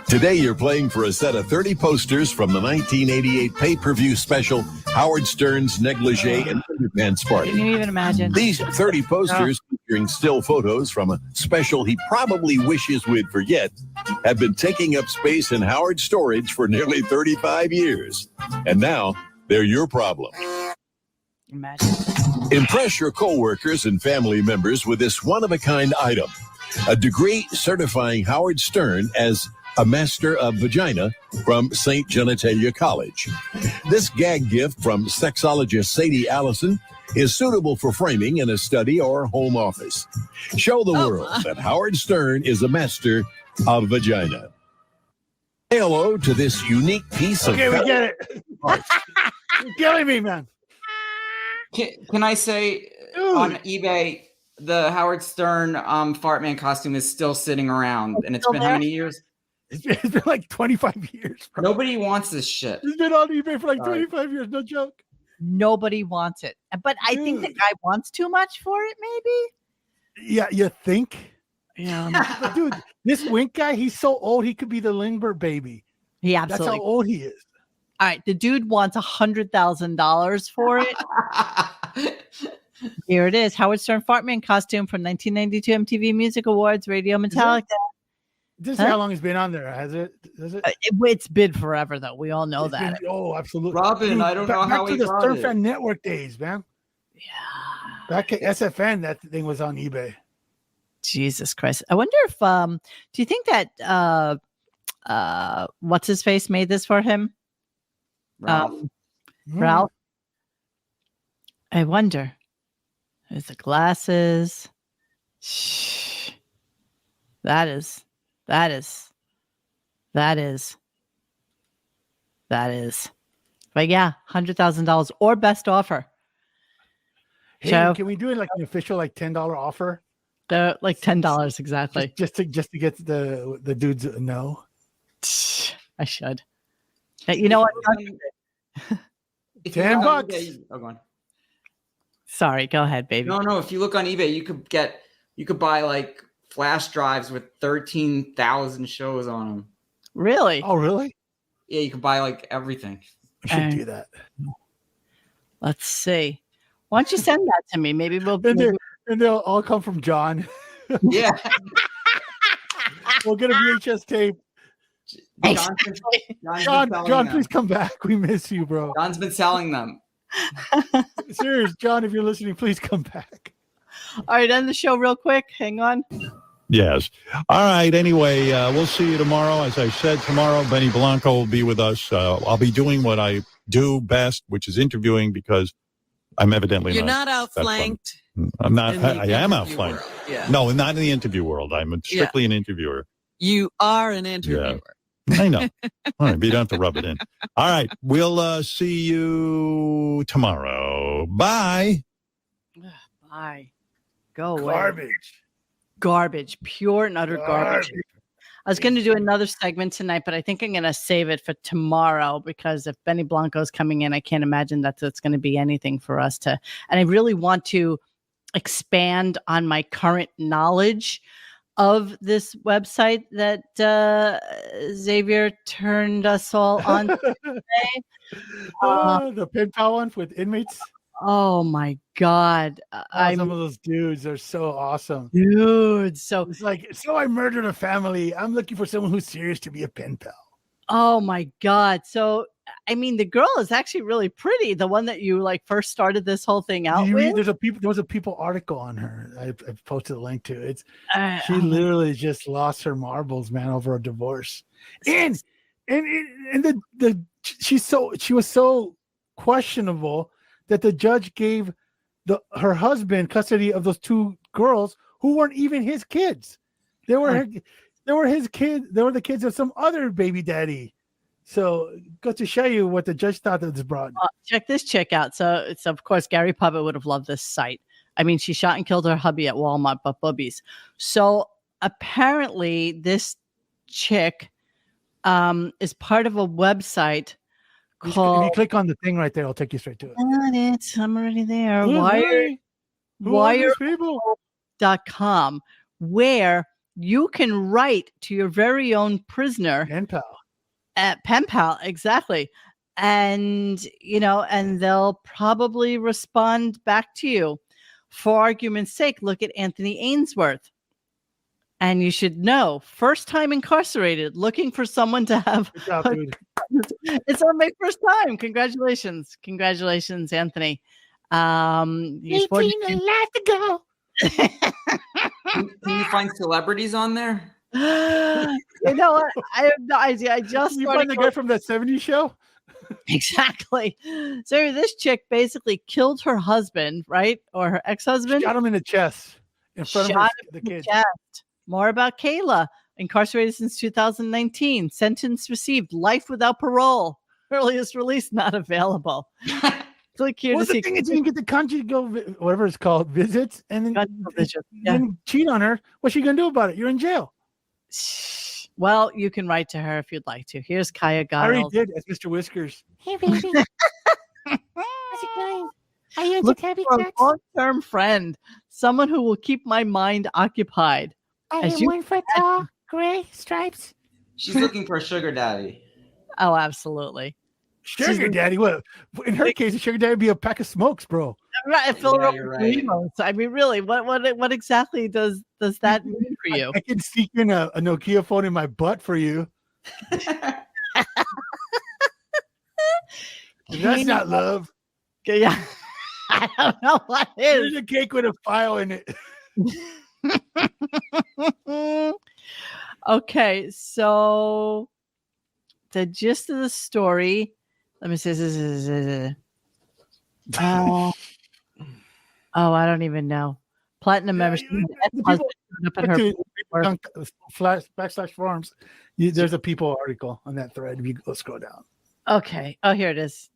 Today, you're playing for a set of 30 posters from the 1988 pay-per-view special Howard Stern's Negligee and Underpants Party. Can you even imagine? These 30 posters, featuring still photos from a special he probably wishes we'd forget, have been taking up space in Howard's storage for nearly 35 years. And now, they're your problem. Imagine. Impress your coworkers and family members with this one-of-a-kind item. A degree certifying Howard Stern as a Master of Vagina from St. Genitalia College. This gag gift from sexologist Sadie Allison is suitable for framing in a study or home office. Show the world that Howard Stern is a master of vagina. Say hello to this unique piece of... Okay, we get it. You're killing me, man. Can I say on eBay, the Howard Stern Fartman costume is still sitting around, and it's been how many years? It's been like 25 years, bro. Nobody wants this shit. It's been on eBay for like 25 years. No joke. Nobody wants it. But I think the guy wants too much for it, maybe? Yeah, you think? Yeah. But dude, this Wink guy, he's so old, he could be the Lindbergh baby. He absolutely. That's how old he is. All right, the dude wants $100,000 for it. Here it is. Howard Stern Fartman costume from 1992 MTV Music Awards, Radio Metallica. This is how long it's been on there, has it? Is it? It's been forever, though. We all know that. Oh, absolutely. Robin, Dude, I don't know how back to he the got Stern it. Fan Network days, man. Yeah. Back at SFN, that thing was on eBay. Jesus Christ. I wonder if do you think that what's his face made this for him? Ralph. Ralph. I wonder. There's the glasses. Shh. That is. But yeah, $100,000 or best offer. Hey, So can we do it like an official like $10 offer? they're like $10 exactly. Just to get the dudes no. I should. Hey, you know what? If you $10. look on eBay, go on. Sorry, go ahead, baby. No. If you look on eBay, you could buy like flash drives with 13,000 shows on them. Really? Oh, really? Yeah, you can buy like everything. We should do that. Let's see. Why don't you send that to me? Maybe we'll. And they'll all come from John. Yeah. We'll get a VHS tape. John, please come back. We miss you, bro. John's been selling them. Serious, John, if you're listening, please come back. All right, end the show real quick. Hang on. Yes. All right. Anyway, we'll see you tomorrow. As I said, tomorrow, Benny Blanco will be with us. I'll be doing what I do best, which is interviewing, because I'm evidently You're not outflanked. I'm not. in the I am interview outflanked. world. Yeah. No, not in the interview world. I'm strictly an interviewer. You are an interviewer. I know. All right. But you don't have to rub it in. All right. We'll see you tomorrow. Bye. Bye. Go away. Garbage. Pure and utter garbage. I was going to do another segment tonight, but I think I'm going to save it for tomorrow, because if Benny Blanco's coming in, I can't imagine that it's going to be anything for us to. And I really want to expand on my current knowledge of this website that Xavier turned us all on today. The pen pal one with inmates. Oh my God. Some of those dudes are so awesome. Dude, so it's like, so I murdered a family. I'm looking for someone who's serious to be a pen pal. Oh my God. So, I mean, the girl is actually really pretty. The one that you like first started this whole thing out with. There was a People article on her. I posted a link to it. She literally just lost her marbles, man, over a divorce. And she was so questionable that the judge gave her husband custody of those two girls who weren't even his kids. They were were his kids. They were the kids of some other baby daddy. So go to show you what the judge thought of this broad. Check this chick out. So it's, of course, Gary Puppet would have loved this site. I mean, she shot and killed her hubby at Walmart, but boobies. So apparently this chick is part of a website called... If you click on the thing right there, it'll take you straight to it. I'm already there. Wired.com, where you can write to your very own prisoner. Pen pal. Pen pal, exactly. And, and they'll probably respond back to you. For argument's sake, look at Anthony Ainsworth. And you should know, first time incarcerated, looking for someone to have. Good job, dude. It's on my first time. Congratulations. Congratulations, Anthony. 18 life to go. Can you find celebrities on there? You know what? I have no idea. I just you find the guy from that 70s show? Exactly. So this chick basically killed her husband, right? Or her ex-husband. Shot him in the chest in front of the kids. Chest. More about Kayla. Incarcerated since 2019. Sentence received. Life without parole. Earliest release not available. Click here to see. The thing is, you can get the conjugal, whatever it's called, visits, and then cheat on her. What's she gonna do about it? You're in jail. Well, you can write to her if you'd like to. Here's Kaya Giles. I already did, as Mr. Whiskers. Hey, baby. How's it going? Are you into Look tabby for a cats? long-term friend, someone who will keep my mind occupied. I am 1 foot tall, gray stripes. She's looking for a sugar daddy. Oh, absolutely. Sugar daddy? What? In her case, a sugar daddy would be a pack of smokes, bro. Right, fill her up you're with right. limos. I mean, really, what exactly does that mean for you? I can sneak in a Nokia phone in my butt for you. That's not love. Yeah, I don't know what is. There's a cake with a file in it. Okay, so the gist of the story. Let me see. I don't even know. Platinum membership. /forums. There's a People article on that thread. If you go scroll down. Okay. Oh, here it is.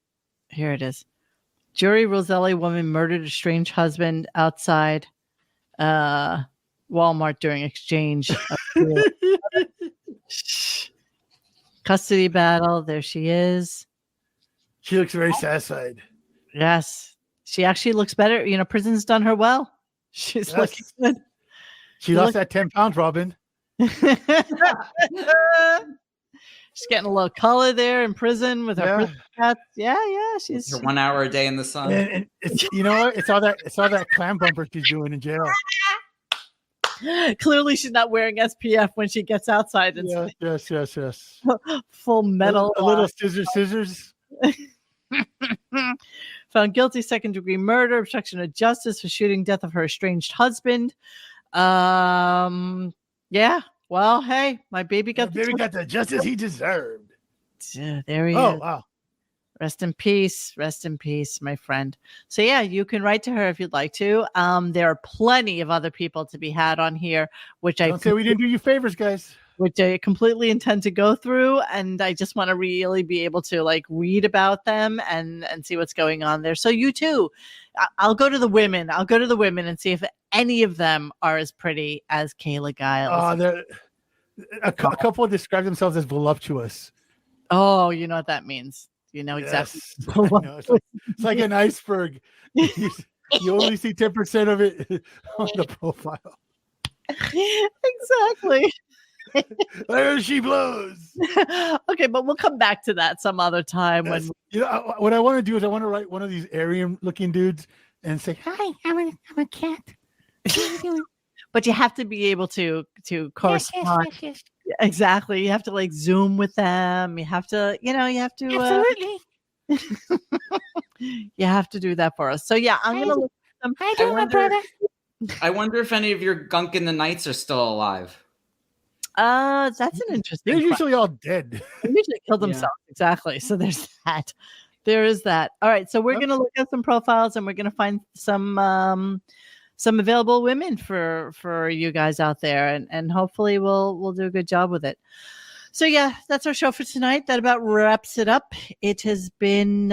Jury Roselli woman murdered a strange husband outside Walmart during exchange. Custody battle. There she is. She looks very satisfied. Yes. She actually looks better. Prison's done her well. She's looking good. She lost that 10 pounds, Robin. She's getting a little color there in prison with her prison cats. Yeah. She's Her 1 hour a day in the sun. And it's, you know what? It's all that clam bumper she's doing in jail. Clearly, she's not wearing SPF when she gets outside. And Yes. full metal. A little scissors. Found guilty, second-degree murder, obstruction of justice for shooting death of her estranged husband. Yeah. Well, hey, my baby got the justice he deserved. Yeah, there he is. Oh, wow. Rest in peace, my friend. So yeah, you can write to her if you'd like to. There are plenty of other people to be had on here, which Don't say we didn't do you favors, guys. Which I completely intend to go through, and I just want to really be able to read about them and see what's going on there. So you too, I'll go to the women. And see if any of them are as pretty as Kayla Giles. A couple describe themselves as voluptuous. Oh, you know what that means. You know exactly. Yes. It's like an iceberg. You only see 10% of it on the profile. Exactly. There she blows. Okay, but we'll come back to that some other time. Yes. What I want to do is I want to write one of these Aryan-looking dudes and say, "Hi, I'm a cat." What are you doing? But you have to be able to correspond. Yes. Exactly. You have to Zoom with them. You have to, Absolutely. You have to do that for us. So yeah, I'm going to look at them. How you doing, my brother? I wonder if any of your Gunk in the Knights are still alive. That's an interesting. They're usually all dead. They usually kill themselves. Exactly. So there's that. There is that. All right. So we're going to look at some profiles and we're going to find some some available women for you guys out there, and hopefully we'll do a good job with it. So yeah, that's our show for tonight. That about wraps it up. It has been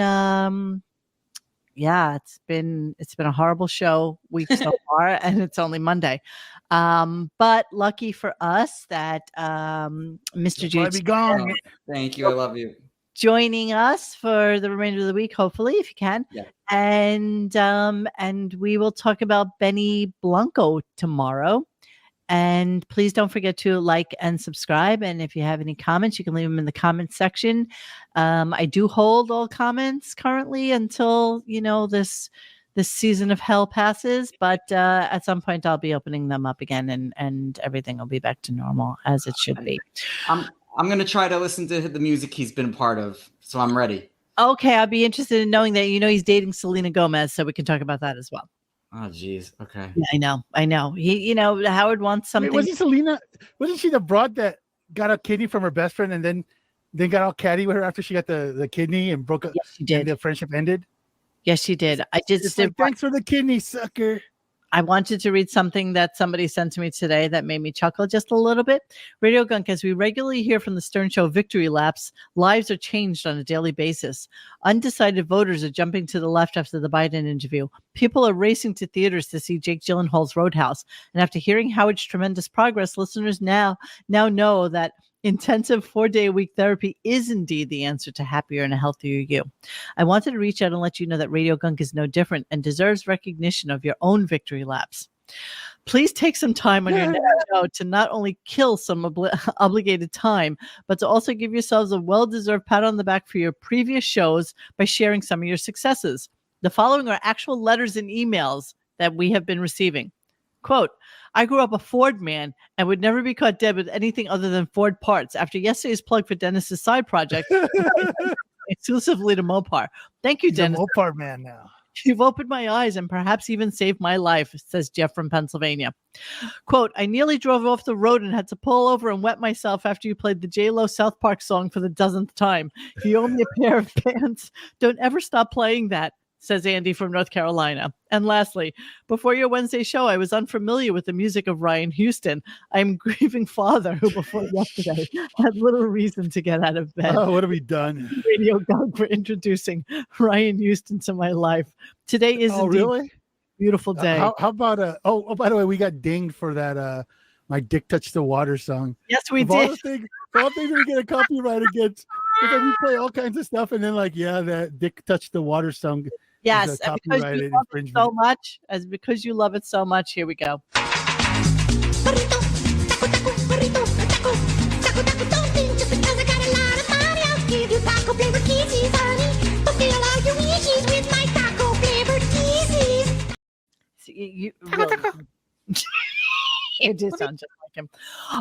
it's been a horrible show week so far, and it's only Monday. But lucky for us that Mr. Jude be gone. Thank you. I love you. Joining us for the remainder of the week, hopefully, if you can. Yeah. And we will talk about Benny Blanco tomorrow. And please don't forget to like and subscribe. And if you have any comments, you can leave them in the comment section. I do hold all comments currently until, this season of hell passes. But at some point, I'll be opening them up again, and everything will be back to normal as it should be. I'm going to try to listen to the music he's been a part of. So I'm ready. Okay. I'll be interested in knowing that, he's dating Selena Gomez. So we can talk about that as well. Oh, geez. Okay. Yeah, I know. He, Howard wants something. Wait, wasn't Selena? Wasn't she the broad that got a kidney from her best friend and then got all catty with her after she got the kidney and broke up? Yes, she did. And the friendship ended. Yes, she did. Thanks for the kidney, sucker. I wanted to read something that somebody sent to me today that made me chuckle just a little bit. Radio Gunk, as we regularly hear from the Stern Show victory laps, lives are changed on a daily basis. Undecided voters are jumping to the left after the Biden interview. People are racing to theaters to see Jake Gyllenhaal's Roadhouse. And after hearing Howard's tremendous progress, listeners now know that intensive 4-day-a-week therapy is indeed the answer to happier and a healthier you. I wanted to reach out and let you know that Radio Gunk is no different and deserves recognition of your own victory laps. Please take some time on your next show to not only kill some obligated time, but to also give yourselves a well-deserved pat on the back for your previous shows by sharing some of your successes. The following are actual letters and emails that we have been receiving. Quote, I grew up a Ford man and would never be caught dead with anything other than Ford parts. After yesterday's plug for Dennis's side project, exclusively to Mopar. Thank you, Dennis. He's a Mopar man now. You've opened my eyes and perhaps even saved my life, says Jeff from Pennsylvania. Quote, I nearly drove off the road and had to pull over and wet myself after you played the J-Lo South Park song for the dozenth time. You owe me a pair of pants. Don't ever stop playing that, says Andy from North Carolina. And lastly, before your Wednesday show, I was unfamiliar with the music of Ryan Houston. I'm a grieving father who before yesterday had little reason to get out of bed. Oh, what have we done? Radio Gunk for introducing Ryan Houston to my life. Today is indeed really? a beautiful day. How about by the way, we got dinged for that My Dick Touched the Water song. Yes, we of did. All the things that we get a copyright against. Because we play all kinds of stuff and then that Dick Touched the Water song. Yes, and because you love it so much, because you love it so much, here we go. It does sound just like him.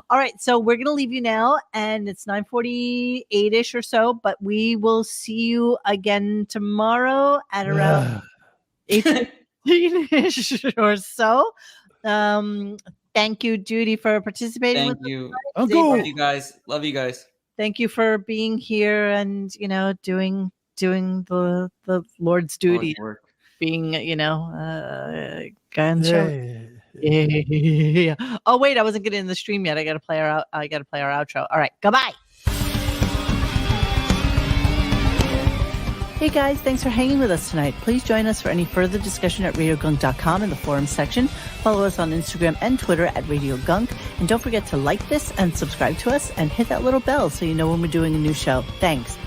All right, so we're going to leave you now, and it's 9:48-ish or so, but we will see you again tomorrow at around 8:ish or so. Thank you, Judy, for participating. Thank you. Love you guys. Thank you for being here and, doing the Lord's duty, being, guy on the show. Yeah. Oh wait, I wasn't getting in the stream yet. I gotta play our outro. All right, goodbye. Hey guys, thanks for hanging with us tonight. Please join us for any further discussion at RadioGunk.com in the forum section. Follow us on Instagram and Twitter at RadioGunk. And don't forget to like this and subscribe to us and hit that little bell so you know when we're doing a new show. Thanks.